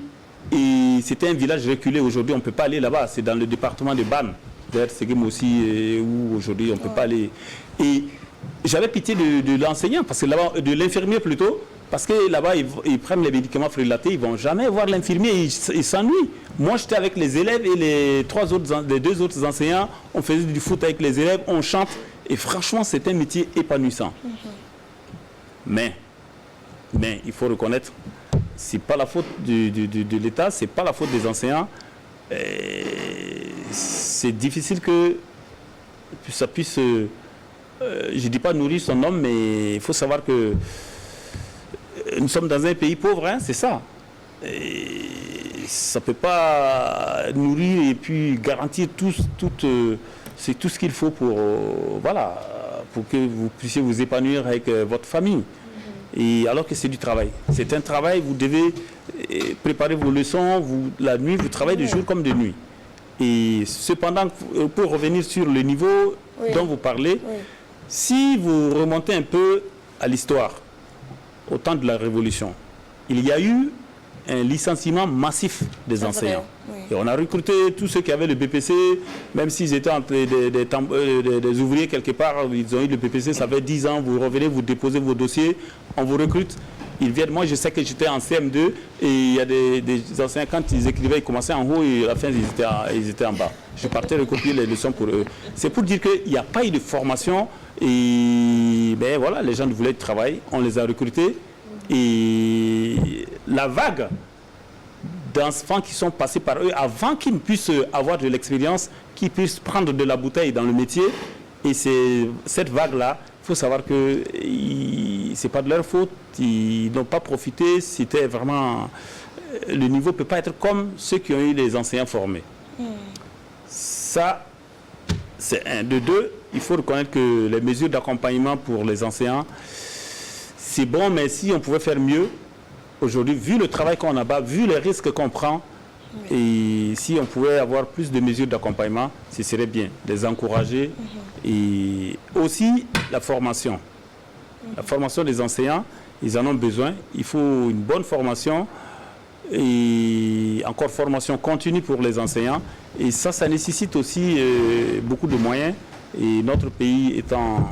E: c'était un village reculé. Aujourd'hui, on ne peut pas aller là-bas. C'est dans le département de Ban. D'ailleurs, c'est aussi où aujourd'hui, on ne peut pas aller. Et j'avais pitié de l'enseignant, parce que là-bas, de l'infirmier plutôt, parce que là-bas, ils prennent les médicaments frelatés, ils ne vont jamais voir l'infirmier, ils s'ennuient. Moi, j'étais avec les élèves et les 2 autres enseignants, on faisait du foot avec les élèves, on chante, et franchement, c'est un métier épanouissant. Mais, il faut reconnaître, ce n'est pas la faute de l'État, ce n'est pas la faute des enseignants. C'est difficile que ça puisse, je ne dis pas nourrir son homme, mais il faut savoir que nous sommes dans un pays pauvre, hein, c'est ça. Et ça ne peut pas nourrir et puis garantir c'est tout ce qu'il faut pour, pour que vous puissiez vous épanouir avec votre famille. Et alors que c'est du travail. C'est un travail, vous devez préparer vos leçons, la nuit, vous travaillez de jour comme de nuit. Et cependant, pour revenir sur le niveau dont vous parlez, si vous remontez un peu à l'histoire, au temps de la Révolution, il y a eu un licenciement massif des enseignants. Et on a recruté tous ceux qui avaient le BPC, même s'ils étaient des ouvriers quelque part, ils ont eu le BPC, ça fait 10 ans, vous revenez, vous déposez vos dossiers, on vous recrute. Ils viennent, moi je sais que j'étais en CM2 et il y a des enseignants, quand ils écrivaient, ils commençaient en haut et à la fin ils étaient en bas. Je partais recopier les leçons pour eux. C'est pour dire qu'il n'y a pas eu de formation et ben voilà, les gens voulaient du travail, on les a recrutés et la vague d'enfants qui sont passés par eux avant qu'ils ne puissent avoir de l'expérience, qu'ils puissent prendre de la bouteille dans le métier. Et c'est cette vague-là, il faut savoir que ce n'est pas de leur faute, ils n'ont pas profité, c'était vraiment... Le niveau ne peut pas être comme ceux qui ont eu les enseignants formés. Ça, c'est un. De 2, il faut reconnaître que les mesures d'accompagnement pour les enseignants, c'est bon, mais si on pouvait faire mieux, aujourd'hui, vu le travail qu'on a bas, vu les risques qu'on prend, et si on pouvait avoir plus de mesures d'accompagnement, ce serait bien, les encourager. Et aussi la formation. La formation des enseignants, ils en ont besoin. Il faut une bonne formation et encore formation continue pour les enseignants. Et ça nécessite aussi beaucoup de moyens. Et notre pays étant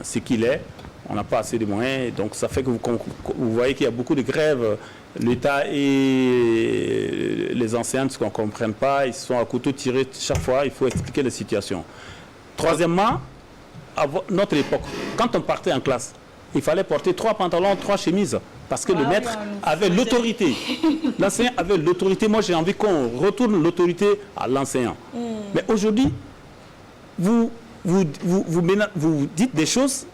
E: ce qu'il est, on n'a pas assez de moyens. Donc ça fait que vous voyez qu'il y a beaucoup de grèves. L'État et les enseignants, ce qu'on ne comprenne pas, ils sont à couteau tiré chaque fois. Il faut expliquer la situation. Troisièmement, à notre époque, quand on partait en classe, il fallait porter 3 pantalons, 3 chemises, parce que le maître avait l'autorité. L'enseignant avait l'autorité. Moi, j'ai envie qu'on retourne l'autorité à l'enseignant. Mais aujourd'hui, vous dites des choses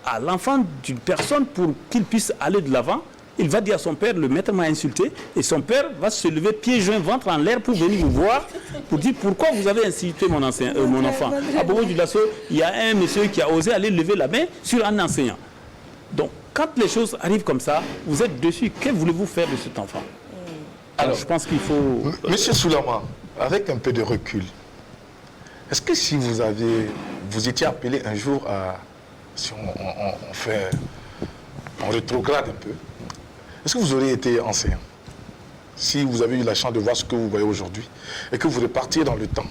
E: à l'enfant d'une personne pour qu'il puisse aller de l'avant. Il va dire à son père, le maître m'a insulté, et son père va se lever pieds joints, ventre en l'air pour venir vous voir, pour dire pourquoi vous avez insulté mon enfant. À Bobo du Lasso, il y a un monsieur qui a osé aller lever la main sur un enseignant. Donc, quand les choses arrivent comme ça, vous êtes dessus. Que voulez-vous faire de cet enfant? Alors, je pense qu'il faut...
A: Monsieur Soulama, avec un peu de recul, est-ce que si vous étiez appelé un jour à, si on rétrograde un peu, est-ce que vous auriez été enseignant? Si vous avez eu la chance de voir ce que vous voyez aujourd'hui et que vous repartiez dans le temps.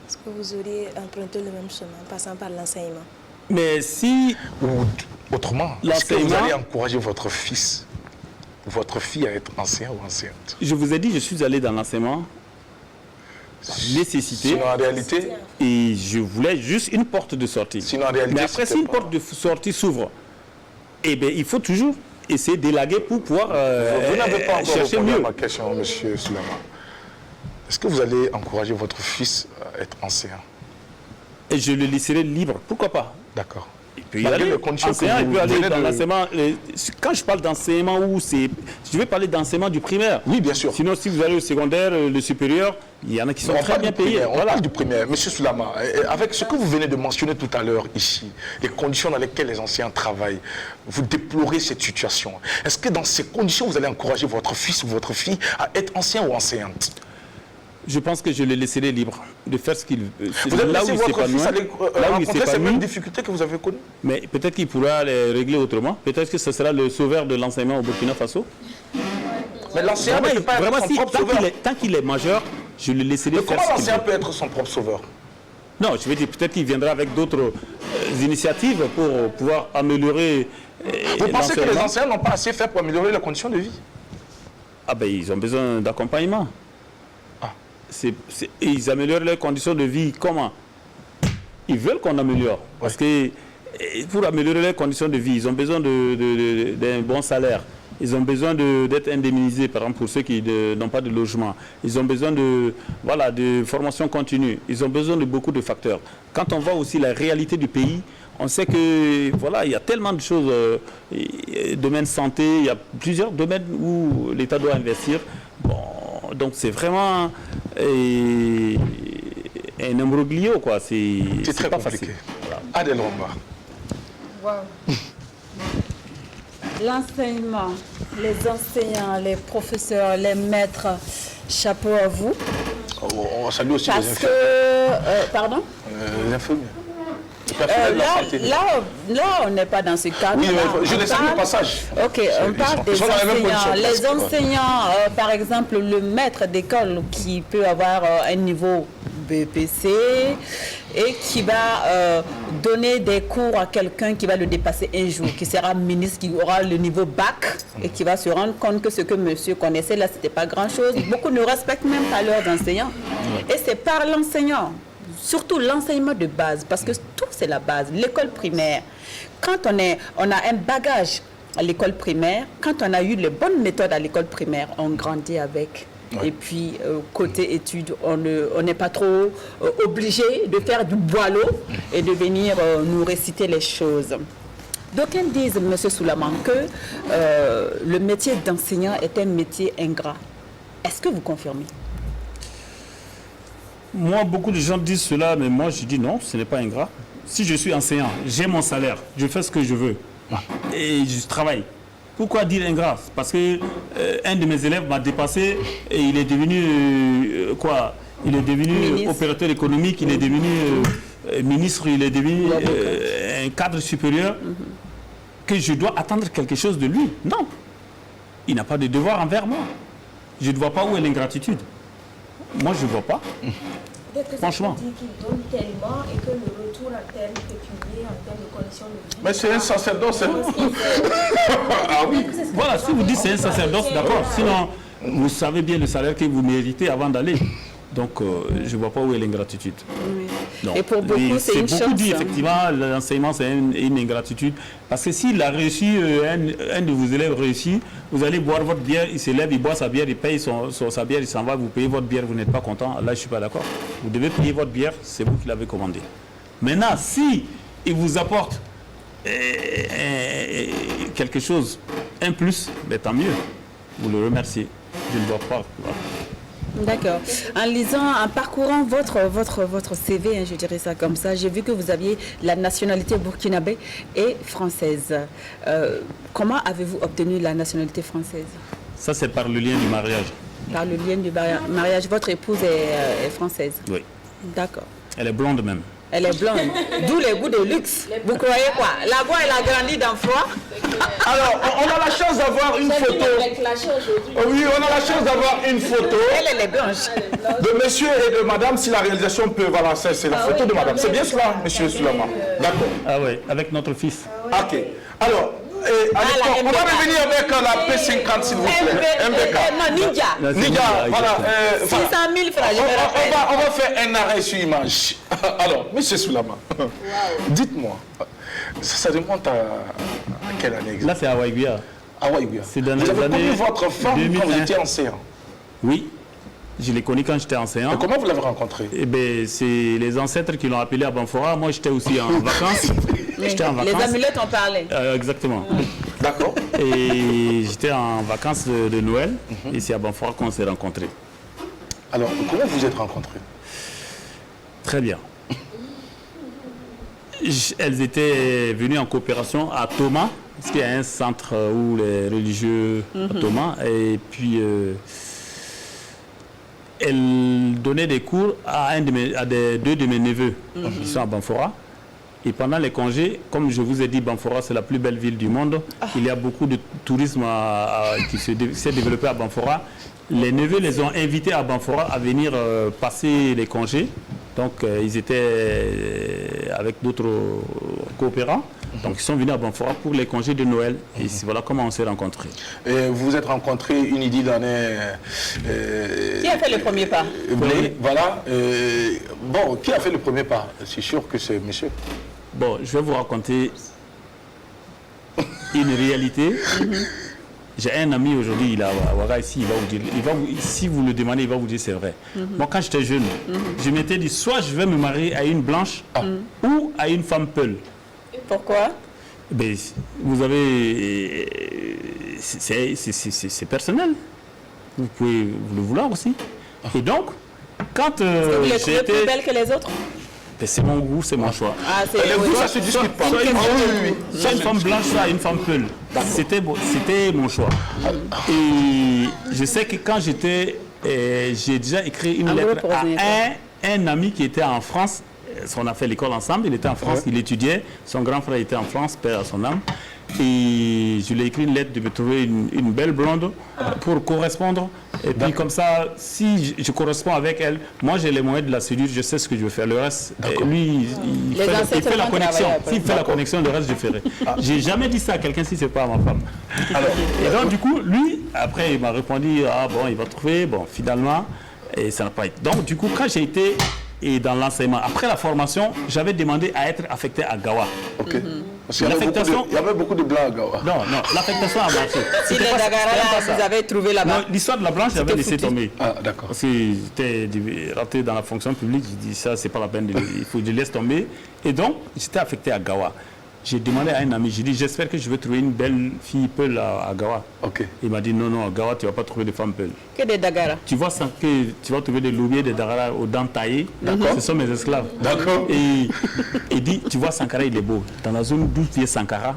C: Est-ce que vous auriez emprunté le même chemin, passant par l'enseignement?
E: Mais si...
A: Ou autrement, est-ce que vous
E: l'enseignement-
A: allez encourager votre fils ou votre fille à être enseignant ou enseignante?
E: Je vous ai dit, je suis allé dans l'enseignement par nécessité.
A: Sinon, en réalité,
E: Et je voulais juste une porte de sortie.
A: Sinon, en réalité,
E: Mais après, si
A: c'était
E: une
A: pas-
E: porte de sortie s'ouvre, eh bien, il faut toujours essayer d'élaguer pour pouvoir
A: vous n'avez pas encore
E: chercher
A: répondu à
E: mieux.
A: ma question, monsieur Sulaiman. Est-ce que vous allez encourager votre fils à être enseignant?
E: Et je le laisserai libre. Pourquoi pas?
A: D'accord.
E: Il peut y
A: Malgré
E: aller.
A: les conditions que
E: Enseignant, il
A: vous
E: peut aller
A: venez
E: dans
A: de-
E: l'enseignement. Quand je parle d'enseignement, je vais parler d'enseignement du primaire.
A: Oui, bien sûr.
E: Sinon, si vous allez au secondaire, le supérieur, il y en a qui sont
A: On
E: très
A: parle
E: bien
A: du
E: payés.
A: primaire, on
E: Voilà.
A: parle du primaire. Monsieur Sulaiman, avec ce que vous venez de mentionner tout à l'heure ici, les conditions dans lesquelles les enseignants travaillent, vous déplorez cette situation. Est-ce que dans ces conditions, vous allez encourager votre fils ou votre fille à être enseignant ou enseignante?
E: Je pense que je le laisserai libre de faire ce qu'il veut.
A: Vous allez
E: Là où
A: laisser
E: il
A: votre
E: s'épanouit,
A: fils aller
E: là où il
A: rencontrer ces mêmes
E: s'épanouit,
A: difficultés que vous avez connues?
E: mais peut-être qu'il pourra les régler autrement. Peut-être que ce sera le sauveur de l'enseignement au Burkina Faso.
A: Mais l'enseignant ne peut pas être
E: Vraiment,
A: son
E: si,
A: propre sauveur.
E: tant qu'il est majeur, je le laisserai
A: Mais
E: faire
A: comment
E: ce qu'il
A: l'enseignant
E: veut.
A: peut être son propre sauveur?
E: Non, je veux dire, peut-être qu'il viendra avec d'autres initiatives pour pouvoir améliorer
A: Vous pensez que les
E: l'enseignement.
A: enseignants n'ont pas assez fait pour améliorer les conditions de vie?
E: Ah ben, ils ont besoin d'accompagnement.
A: Ah.
E: Et ils améliorent leurs conditions de vie. Comment? Ils veulent qu'on améliore. Parce que pour améliorer leurs conditions de vie, ils ont besoin d'un bon salaire. Ils ont besoin d'être indemnisés, par exemple, pour ceux qui n'ont pas de logement. Ils ont besoin de formation continue. Ils ont besoin de beaucoup de facteurs. Quand on voit aussi la réalité du pays, on sait que voilà, il y a tellement de choses, domaine santé, il y a plusieurs domaines où l'État doit investir. Bon, donc c'est vraiment un imbroglio, quoi. C'est
A: très
E: pas
A: compliqué.
E: facile. Voilà.
A: Adèle Romba.
D: L'enseignement, les enseignants, les professeurs, les maîtres, chapeau à vous.
A: On salue aussi les
D: Parce que...
A: infirmiers.
D: pardon
A: Les infirmiers. Le personnel de la santé.
D: Là, on n'est pas dans ce cadre.
A: Oui, mais je les salue au passage.
D: Ok, on parle des
A: ils sont dans les mêmes
D: enseignants.
A: conditions,
D: Les
A: presque,
D: enseignants, par exemple, le maître d'école qui peut avoir un niveau BPC et qui va donner des cours à quelqu'un qui va le dépasser un jour, qui sera ministre, qui aura le niveau bac et qui va se rendre compte que ce que monsieur connaissait là, c'était pas grand-chose. Beaucoup ne respectent même pas leurs enseignants. Et c'est par l'enseignant. Surtout l'enseignement de base, parce que tout c'est la base. L'école primaire, quand on a un bagage à l'école primaire, quand on a eu les bonnes méthodes à l'école primaire, on grandit avec.
A: Ouais.
D: Et puis, côté études, on n'est pas trop obligé de faire du boileau et de venir nous réciter les choses. D'aucuns disent, M. Sulaiman, que le métier d'enseignant est un métier ingrat. Est-ce que vous confirmez?
E: Moi, beaucoup de gens disent cela, mais moi, je dis non, ce n'est pas ingrat. Si je suis enseignant, j'ai mon salaire, je fais ce que je veux et je travaille. Pourquoi dire ingrat? Parce que un de mes élèves m'a dépassé et il est devenu Il est devenu
D: ministre.
E: Opérateur économique, il est devenu ministre, il est devenu un cadre supérieur. Que je dois attendre quelque chose de lui? Non. Il n'a pas de devoir envers moi. Je ne vois pas où est l'ingratitude. Moi, je ne vois pas. Franchement.
C: Dit qu'il donne tellement et que le retour à terme pécunier en termes de conditions de vie.
A: Mais c'est un sacerdoce. Ah oui.
E: Voilà, si vous dites c'est un sacerdoce, d'accord. Sinon, vous savez bien le salaire que vous méritez avant d'aller. Donc, je ne vois pas où est l'ingratitude.
D: Oui.
E: Non.
D: Et pour beaucoup, c'est une
E: beaucoup
D: chance.
E: dit, effectivement, l'enseignement, c'est une ingratitude. Parce que s'il a réussi, un de vos élèves réussit, vous allez boire votre bière, il se lève, il boit sa bière, il paye sa bière, il s'en va, vous payez votre bière, vous n'êtes pas content. Là, je ne suis pas d'accord. Vous devez payer votre bière, c'est vous qui l'avez commandée. Maintenant, si il vous apporte quelque chose, un plus, ben, tant mieux. Vous le remerciez. Je ne vois pas. Voilà.
D: D'accord. En lisant, en parcourant votre CV, je dirais ça comme ça, j'ai vu que vous aviez la nationalité burkinabé et française. Comment avez-vous obtenu la nationalité française?
E: Ça, c'est par le lien du mariage.
D: Par le lien du mariage, votre épouse est française?
E: Oui.
D: D'accord.
E: Elle est blonde même.
D: Elle est blonde, d'où les goûts de luxe. Vous croyez quoi? La voix, elle a grandi dans froid.
A: Alors, on a la chance d'avoir une photo. Oui, on a la chance d'avoir une photo.
D: Elle est blanche.
A: De monsieur et de madame, si la réalisation peut. Voilà, c'est la photo de madame. C'est bien cela, monsieur Soulama? D'accord.
E: Ah oui, avec notre fils.
A: Ok. Alors, on va revenir avec la P50, s'il vous plaît. MBK.
D: Non, Ninja.
A: Ninja, voilà.
D: 600 000 francs, je me rappelle.
A: On va faire un arrêt sur image. Alors, monsieur Soulama, dites-moi, ça remonte à quelle année?
E: Là, c'est à Waïguia.
A: Ah oui, oui.
E: C'est dans
A: vous
E: les
A: avez connu
E: années
A: votre femme
E: 2001.
A: quand vous étiez enseignant?
E: Oui, je l'ai connu quand j'étais enseignant.
A: Et comment vous l'avez rencontré?
E: Eh bien, c'est les ancêtres qui l'ont appelé à Banfora. Moi, j'étais aussi en vacances. J'étais en vacances.
D: Les amulettes en parlaient.
E: Exactement.
A: D'accord.
E: Et j'étais en vacances de Noël. Et c'est à Banfora qu'on s'est rencontrés.
A: Alors, comment vous êtes rencontrés?
E: Très bien. Elles étaient venues en coopération à Thomas, parce qu'il y a un centre où les religieux à Thomas. Et puis, elles donnaient des cours à deux de mes neveux qui sont à Banfora. Et pendant les congés, comme je vous ai dit, Banfora, c'est la plus belle ville du monde. Il y a beaucoup de tourisme qui s'est développé à Banfora. Les neveux les ont invités à Banfora à venir passer les congés. Donc, ils étaient avec d'autres coopérants. Donc, ils sont venus à Banfora pour les congés de Noël. Et voilà comment on s'est rencontrés.
A: Et vous vous êtes rencontrés une idylle d'année.
D: Qui a fait le premier pas?
A: Voilà. Bon, qui a fait le premier pas? C'est sûr que c'est monsieur.
E: Bon, je vais vous raconter une réalité. J'ai un ami aujourd'hui, il est à Ouaga ici, si vous le demandez, il va vous dire c'est vrai. Moi, quand j'étais jeune, je m'étais dit soit je vais me marier à une blanche ou à une femme peul.
D: Pourquoi?
E: Ben, vous avez... C'est personnel. Vous pouvez le vouloir aussi. Et donc, quand
D: vous les trouvez
E: j'étais...
D: plus belles que les autres?
E: Ben, c'est mon goût, c'est mon choix.
D: Ah, c'est
A: Le goût, ça se discute pas.
E: Soit une femme blanche, soit une femme peul. C'était mon choix. Et je sais que quand j'étais... j'ai déjà écrit une lettre à un ami qui était en France. On a fait l'école ensemble, il était en France, il étudiait. Son grand frère était en France, père à son âme. Et je lui ai écrit une lettre de me trouver une belle blonde pour correspondre. Et puis comme ça, si je corresponds avec elle, moi j'ai les moyens de la séduire, je sais ce que je veux faire. Le reste, lui, il fait la connexion. S'il fait la connexion, le reste je ferai. J'ai jamais dit ça à quelqu'un si c'est pas à ma femme. Alors, et donc du coup, lui, après il m'a répondu, ah bon, il va trouver, bon finalement, et ça n'a pas été. Donc du coup, quand j'ai été dans l'enseignement, après la formation, j'avais demandé à être affecté à Gawa.
A: Ok. Parce qu'il y avait beaucoup de blancs à Gawa.
E: Non, l'affectation a marché.
D: Si les Dagara, vous avez trouvé là-bas.
E: L'histoire de la blanche, j'avais laissé tomber.
A: Ah, d'accord.
E: Parce que j'étais rentré dans la fonction publique, j'ai dit ça, c'est pas la peine, il faut que je laisse tomber. Et donc, j'étais affecté à Gawa. J'ai demandé à un ami, j'ai dit, j'espère que je vais trouver une belle fille peul à Gawa.
A: Ok.
E: Il m'a dit, non, à Gawa, tu ne vas pas trouver de femmes peul.
D: Que des Dagara.
E: Tu vas trouver des loubiers, des Dagara aux dents taillées. Ce sont mes esclaves.
A: D'accord.
E: Et il dit, tu vois, Sankara, il est beau. Dans la zone d'où tu es Sankara,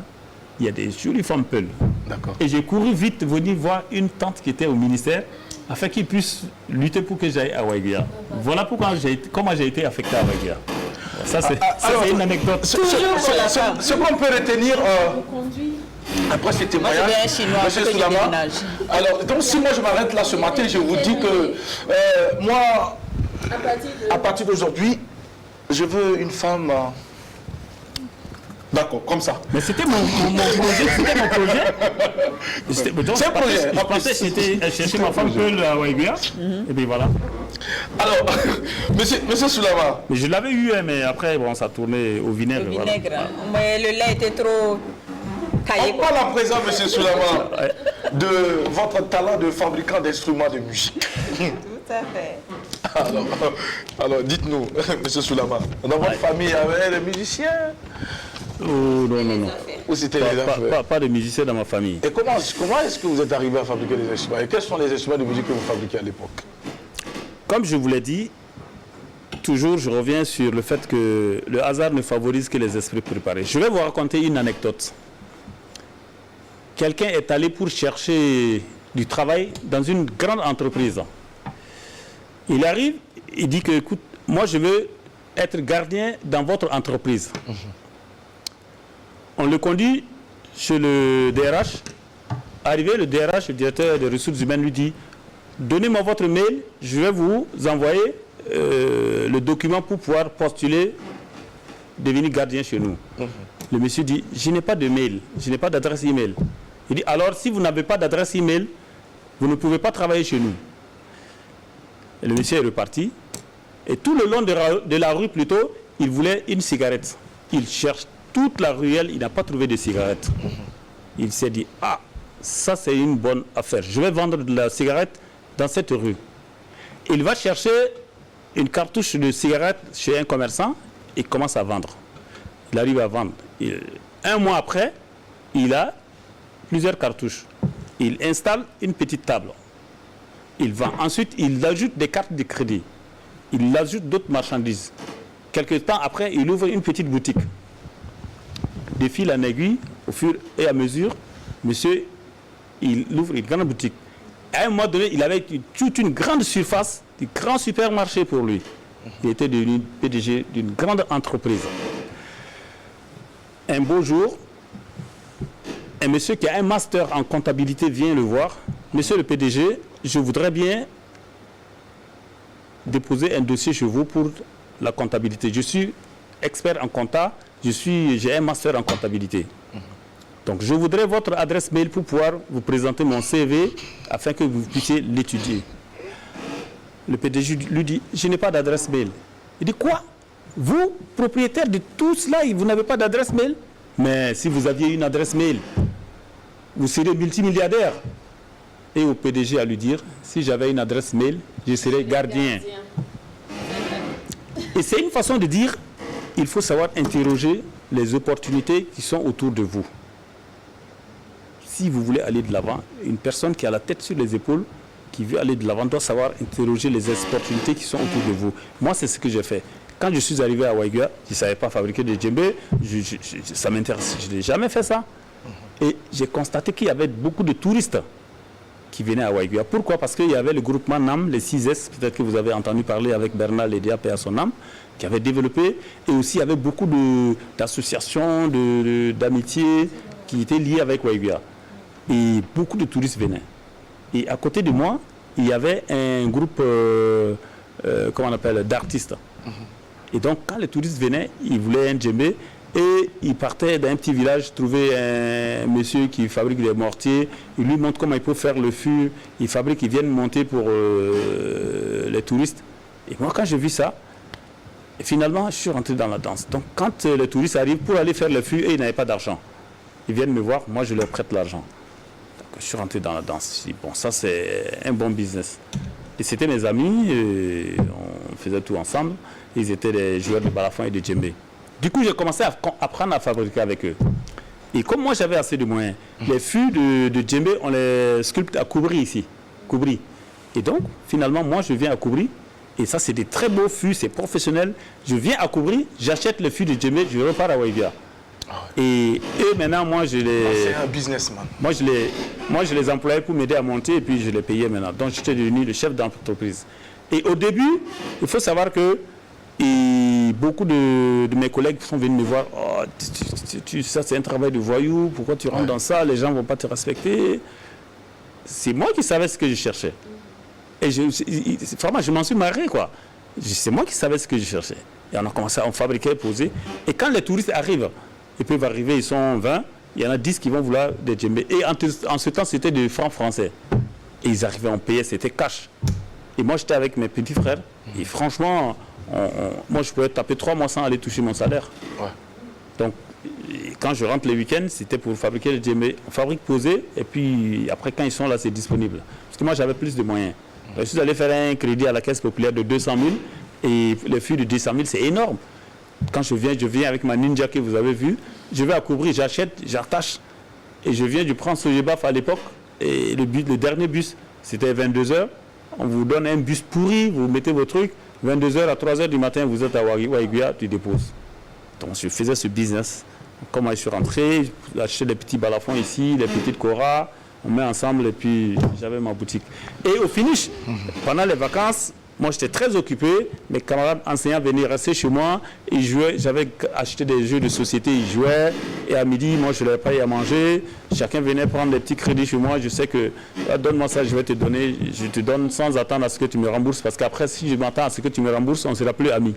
E: il y a des jolies femmes peules.
A: D'accord.
E: Et j'ai couru vite venir voir une tante qui était au ministère afin qu'il puisse lutter pour que j'aille à Waïguia. Voilà pourquoi comment j'ai été affecté à Waïguia. Ça, c'est une anecdote.
A: Ce qu'on peut retenir après ces témoignages, monsieur Soulama, alors, donc si moi je m'arrête là ce matin, je vous dis que moi, à partir d'aujourd'hui, je veux une femme... D'accord, comme ça.
E: Mais c'était mon projet, c'était mon projet.
A: C'est un projet.
E: Je pensais que j'étais chercher ma femme peul à Waïguia. Et puis voilà.
A: Alors, monsieur Soulama.
E: Mais je l'avais eu, mais après, bon, ça tournait au vinaigre.
D: Le vinaigre. Voilà. Mais le lait était trop taillé.
A: On parle à présent, monsieur Soulama, de votre talent de fabricant d'instruments de musique.
D: Tout à fait.
A: Alors dites-nous, monsieur Soulama, dans votre famille, il y avait des musiciens?
E: Oh non.
A: Ou c'était
E: pas de musiciens dans ma famille.
A: Et comment est-ce que vous êtes arrivé à fabriquer des instruments? Et quels sont les instruments de musique que vous fabriquez à l'époque?
E: Comme je vous l'ai dit, toujours je reviens sur le fait que le hasard ne favorise que les esprits préparés. Je vais vous raconter une anecdote. Quelqu'un est allé pour chercher du travail dans une grande entreprise. Il arrive, il dit que, écoute, moi je veux être gardien dans votre entreprise. On le conduit chez le DRH. Arrivé, le DRH, le directeur des ressources humaines, lui dit « Donnez-moi votre mail, je vais vous envoyer le document pour pouvoir postuler, devenir gardien chez nous. » Le monsieur dit « Je n'ai pas de mail, je n'ai pas d'adresse email. » Il dit « Alors, si vous n'avez pas d'adresse email, vous ne pouvez pas travailler chez nous. » Et le monsieur est reparti. Et tout le long de la rue, plutôt, il voulait une cigarette. Il cherche toute la ruelle, il n'a pas trouvé de cigarette. Il s'est dit, ah, ça c'est une bonne affaire. Je vais vendre de la cigarette dans cette rue. Il va chercher une cartouche de cigarette chez un commerçant et commence à vendre. Il arrive à vendre. Un mois après, il a plusieurs cartouches. Il installe une petite table. Il vend. Ensuite, il ajoute des cartes de crédit. Il ajoute d'autres marchandises. Quelque temps après, il ouvre une petite boutique. De fil en aiguille, au fur et à mesure, monsieur, il ouvre une grande boutique. À un moment donné, il avait toute une grande surface, un grand supermarché pour lui. Il était devenu PDG d'une grande entreprise. Un beau jour, un monsieur qui a un master en comptabilité vient le voir. Monsieur le PDG, je voudrais bien déposer un dossier chez vous pour la comptabilité. Je suis expert en compta, j'ai un master en comptabilité. Donc je voudrais votre adresse mail pour pouvoir vous présenter mon CV afin que vous puissiez l'étudier. Le PDG lui dit, je n'ai pas d'adresse mail. Il dit, quoi? Vous, propriétaire de tout cela, vous n'avez pas d'adresse mail? Mais si vous aviez une adresse mail, vous seriez multimilliardaire. Et au PDG à lui dire, si j'avais une adresse mail, je serais gardien. Et c'est une façon de dire, il faut savoir interroger les opportunités qui sont autour de vous. Si vous voulez aller de l'avant, une personne qui a la tête sur les épaules, qui veut aller de l'avant, doit savoir interroger les opportunités qui sont autour de vous. Moi, c'est ce que j'ai fait. Quand je suis arrivé à Waigua, je ne savais pas fabriquer des djembés, ça m'intéresse, je n'ai jamais fait ça. Et j'ai constaté qu'il y avait beaucoup de touristes qui venaient à Waigua. Pourquoi? Parce qu'il y avait le groupement NAM, les 6S, peut-être que vous avez entendu parler avec Bernard Lédia, paix à son âme, qui avait développé, et aussi il y avait beaucoup d'associations, d'amitié qui étaient liées avec Waigua. Et beaucoup de touristes venaient. Et à côté de moi, il y avait un groupe, comment on appelle, d'artistes. Et donc, quand les touristes venaient, ils voulaient un djembé, et ils partaient d'un petit village, trouver un monsieur qui fabrique des mortiers, il lui montre comment il peut faire le fût, il fabrique, ils viennent monter pour les touristes. Et moi, quand j'ai vu ça, finalement, je suis rentré dans la danse. Donc, quand les touristes arrivent pour aller faire le fût, et ils n'avaient pas d'argent, ils viennent me voir, moi je leur prête l'argent. Je suis rentré dans la danse. Je dis, bon, ça c'est un bon business. Et c'était mes amis, et on faisait tout ensemble. Ils étaient des joueurs de balafon et de djembé. Du coup, j'ai commencé à apprendre à fabriquer avec eux. Et comme moi j'avais assez de moyens, les fûts de djembé, on les sculpte à Koubri ici. Koubri. Et donc, finalement, moi je viens à Koubri. Et ça, c'est des très beaux fûts, c'est professionnel. Je viens à Koubri, j'achète le fût de djembé, je repars à Waigua. Et maintenant, moi, c'est
A: un businessman.
E: Moi, je les employais pour m'aider à monter et puis je les payais maintenant. Donc, j'étais devenu le chef d'entreprise. Et au début, il faut savoir que beaucoup de mes collègues sont venus me voir. Oh, ça, c'est un travail de voyou. Pourquoi tu rentres dans ça? Les gens ne vont pas te respecter. C'est moi qui savais ce que je cherchais. Et vraiment, je m'en suis marré, quoi. C'est moi qui savais ce que je cherchais. Et on a commencé à fabriquer, poser. Et quand les touristes arrivent, ils peuvent arriver, ils sont 20, il y en a 10 qui vont vouloir des djembés. Et en ce temps, c'était des francs français. Et ils arrivaient, on payait, c'était cash. Et moi, j'étais avec mes petits frères. Et franchement, moi, je pouvais taper 3 mois sans aller toucher mon salaire. Ouais. Donc, quand je rentre les week-ends, c'était pour fabriquer les djembés. On fabrique, poser, et puis après, quand ils sont là, c'est disponible. Parce que moi, j'avais plus de moyens. Je suis allé faire un crédit à la Caisse populaire de 200 000. Et le fût de 200 000, c'est énorme. Quand je viens avec ma Ninja que vous avez vue, je vais à Koubri, j'achète, j'attache. Et je prends Sojebaf à l'époque. Et le dernier bus, c'était 22h. On vous donne un bus pourri, vous mettez vos trucs. 22h à 3h du matin, vous êtes à Waigua, tu déposes. Donc je faisais ce business. Comment je suis rentré, j'ai acheté les petits balafons ici, les petites koras. on met ensemble et puis j'avais ma boutique. Et au finish, pendant les vacances, moi j'étais très occupé, mes camarades enseignants venaient rester chez moi, ils jouaient, j'avais acheté des jeux de société, ils jouaient, et à midi, moi je leur payais à manger, chacun venait prendre des petits crédits chez moi, je sais que, donne-moi ça, je vais te donner, je te donne sans attendre à ce que tu me rembourses, parce qu'après si je m'attends à ce que tu me rembourses, on ne sera plus amis.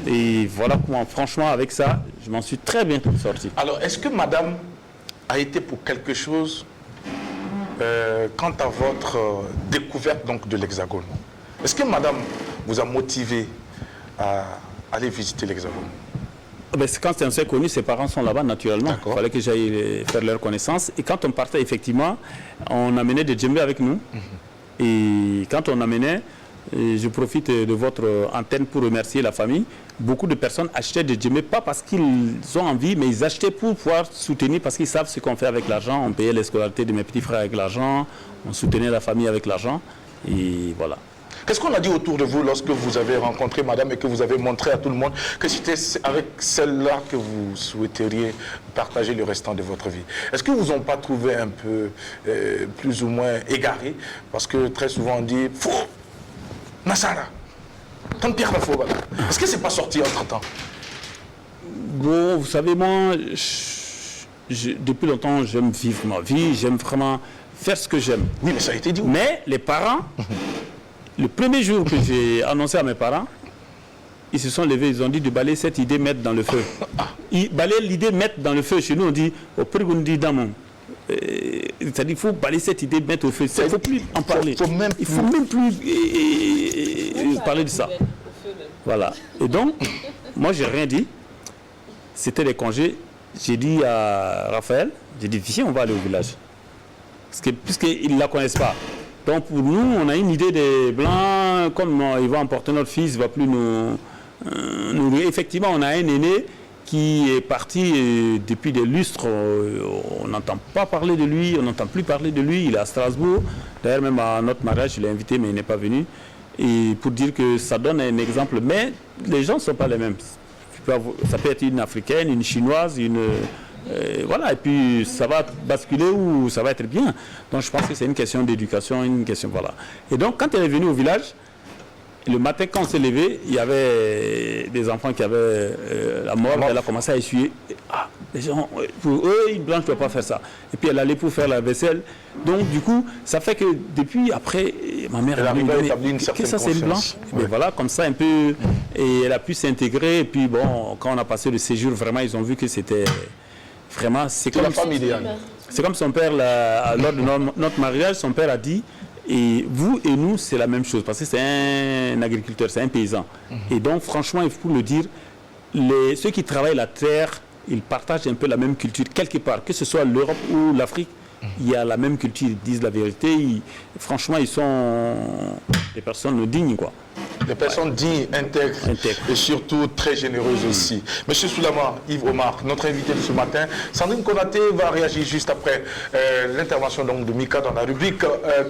E: Et voilà comment, franchement, avec ça, je m'en suis très bien sorti.
A: Alors, est-ce que madame a été pour quelque chose quant à votre découverte donc, de l'Hexagone? Est-ce que madame vous a motivé à aller visiter l'Hexagone?
E: Quand on s'est connu, ses parents sont là-bas naturellement. Il fallait que j'aille faire leur connaissance. Et quand on partait, effectivement, on amenait des djembés avec nous. Et quand on amenait, je profite de votre antenne pour remercier la famille. Beaucoup de personnes achetaient des djembés, pas parce qu'ils ont envie, mais ils achetaient pour pouvoir soutenir, parce qu'ils savent ce qu'on fait avec l'argent. On payait les scolarités de mes petits frères avec l'argent, on soutenait la famille avec l'argent. Et voilà.
A: Qu'est-ce qu'on a dit autour de vous lorsque vous avez rencontré madame et que vous avez montré à tout le monde que c'était avec celle-là que vous souhaiteriez partager le restant de votre vie? Est-ce que vous n'ont pas trouvé un peu plus ou moins égaré? Parce que très souvent on dit « Fou Nassara !» Est-ce que c'est pas sorti entre-temps?
E: Bon, vous savez, moi, depuis longtemps, j'aime vivre ma vie, j'aime vraiment faire ce que j'aime.
A: Oui, mais ça a été dit.
E: Mais les parents, le premier jour que j'ai annoncé à mes parents, ils se sont levés, ils ont dit de balayer cette idée, mettre dans le feu. Ils balayaient l'idée, mettre dans le feu. Chez nous, on dit, au Prigundi Damon. C'est-à-dire qu'il faut balayer cette idée, mettre au feu. Il ne faut plus en parler. Il ne faut même plus parler de ça. Voilà. Et donc, moi, je n'ai rien dit. C'était les congés. J'ai dit à Raphaël, j'ai dit, viens, on va aller au village. Puisqu'ils ne la connaissent pas. Donc, pour nous, on a une idée des Blancs, comme ils vont emporter notre fils, il ne va plus nous... Effectivement, on a un aîné qui est parti depuis des lustres. On n'entend pas parler de lui, on n'entend plus parler de lui. Il est à Strasbourg. D'ailleurs, même à notre mariage, je l'ai invité, mais il n'est pas venu. Et pour dire que ça donne un exemple. Mais les gens ne sont pas les mêmes. Ça peut être une Africaine, une Chinoise, voilà, et puis ça va basculer ou ça va être bien. Donc je pense que c'est une question d'éducation, une question, voilà. Et donc quand elle est venue au village, le matin quand on s'est levé, il y avait des enfants qui avaient la mort, elle a commencé à essuyer. Ah, les gens, pour eux, une blanche ne doit pas faire ça. Et puis elle allait pour faire la vaisselle. Donc du coup, ça fait que depuis, après, ma mère a dit, que ça c'est une blanche. Mais voilà, comme ça un peu, et elle a pu s'intégrer. Et puis bon, quand on a passé le séjour, vraiment, ils ont vu que c'était... Vraiment, c'est comme, comme son père, lors de notre mariage, son père a dit, et vous et nous, c'est la même chose, parce que c'est un agriculteur, c'est un paysan. Et donc, franchement, il faut le dire, ceux qui travaillent la terre, ils partagent un peu la même culture, quelque part, que ce soit l'Europe ou l'Afrique, il y a la même culture, ils disent la vérité, franchement, ils sont des personnes dignes, quoi.
A: Des personnes dignes, intègres et surtout très généreuses aussi. Monsieur Soulama, Yves Omar, notre invité de ce matin, Sandrine Konaté va réagir juste après l'intervention de Mika dans la rubrique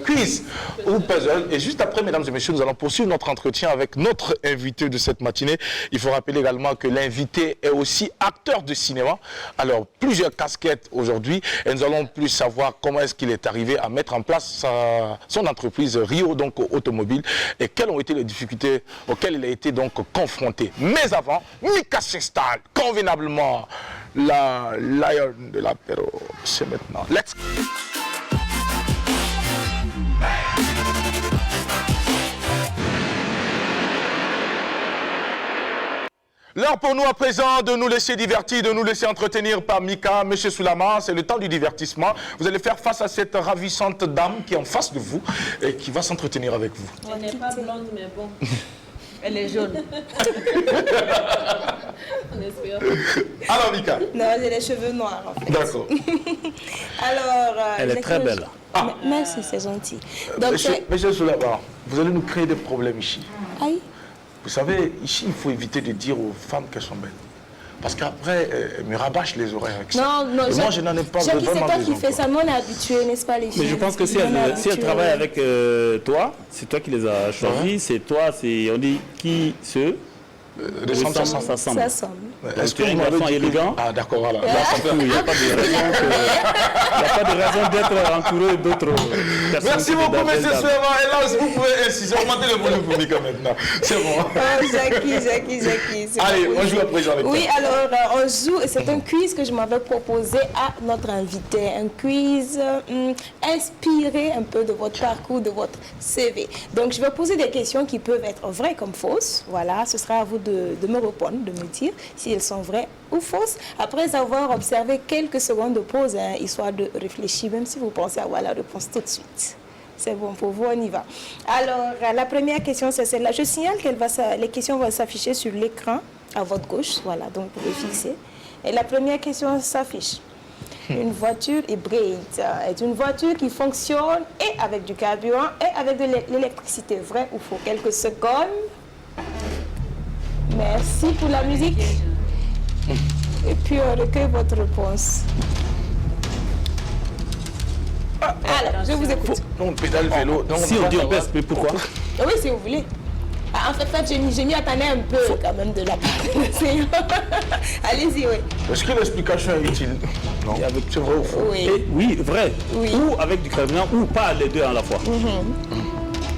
A: quiz ou puzzle. Et juste après, mesdames et messieurs, nous allons poursuivre notre entretien avec notre invité de cette matinée. Il faut rappeler également que l'invité est aussi acteur de cinéma. Alors, plusieurs casquettes aujourd'hui et nous allons plus savoir comment est-ce qu'il est arrivé à mettre en place son entreprise Rio, donc automobile, et quelles ont été les difficultés auxquelles il a été donc confronté. Mais avant, Mika s'installe convenablement. La lion de l'apéro, c'est maintenant. Let's go. L'heure pour nous à présent de nous laisser divertir, de nous laisser entretenir par Mika. Monsieur Soulama, c'est le temps du divertissement. Vous allez faire face à cette ravissante dame qui est en face de vous et qui va s'entretenir avec vous.
F: Elle n'est pas blonde, mais bon.
D: Elle est jaune.
F: On espère.
A: Alors Mika.
C: Non, j'ai les cheveux noirs en fait.
A: D'accord.
C: Alors,
E: elle est très belle.
C: Merci, c'est gentil. Donc,
A: Monsieur Soulama, vous allez nous créer des problèmes ici.
C: Aïe.
A: Vous savez, ici, il faut éviter de dire aux femmes qu'elles sont belles. Parce qu'après, elles me rabâchent les oreilles avec ça.
C: Non,
A: et moi, je n'en ai pas vraiment besoin.
C: C'est toi qui fais ça, nous on est habitués, n'est-ce pas les filles?
E: Mais je pense que si elle travaille avec toi, c'est toi qui les as choisis, c'est toi, on dit qui ceux ressemble.
C: Ça semble.
A: Est-ce que
E: un
A: vous m'avez
E: garçon
A: dit
E: élégant.
A: Ah, d'accord, voilà.
E: Il n'y a pas de raison d'être entouré d'autres personnes.
A: Merci beaucoup,
E: d'Adèle
A: monsieur
E: Dame.
A: Sueva. Et là, vous pouvez insister, augmenter le volume pour Mika maintenant. C'est bon.
C: Oh, Jackie. c'est
A: Allez,
C: bon.
A: on joue après, Jean-Luc.
C: Oui, alors on joue, et c'est un quiz que je m'avais proposé à notre invité. Un quiz inspiré un peu de votre parcours, de votre CV. Donc, je vais poser des questions qui peuvent être vraies comme fausses. Voilà, ce sera à vous de me répondre, de me dire si elles sont vraies ou fausses. Après avoir observé quelques secondes de pause, hein, histoire de réfléchir, même si vous pensez avoir la réponse tout de suite. C'est bon pour vous, on y va. Alors, la première question, c'est celle-là. Je signale que les questions vont s'afficher sur l'écran à votre gauche. Voilà, donc vous pouvez fixer. Et la première question s'affiche. Une voiture hybride est une voiture qui fonctionne et avec du carburant et avec de l'électricité. Vrai ou faux? Quelques secondes. Merci pour la musique. Et puis, on recueille votre réponse. Alors, je vous écoute.
A: On pédale vélo. Donc,
E: Si on dit on baisse, mais pourquoi?
C: Oui, si vous voulez. En fait, j'ai mis attendez un peu quand même de la part. Allez-y, oui.
A: Est-ce que l'explication est utile? Non. C'est vrai ou faux?
C: Oui.
E: Oui, vrai.
C: Oui.
E: Ou avec du carburant, ou pas les deux à la fois.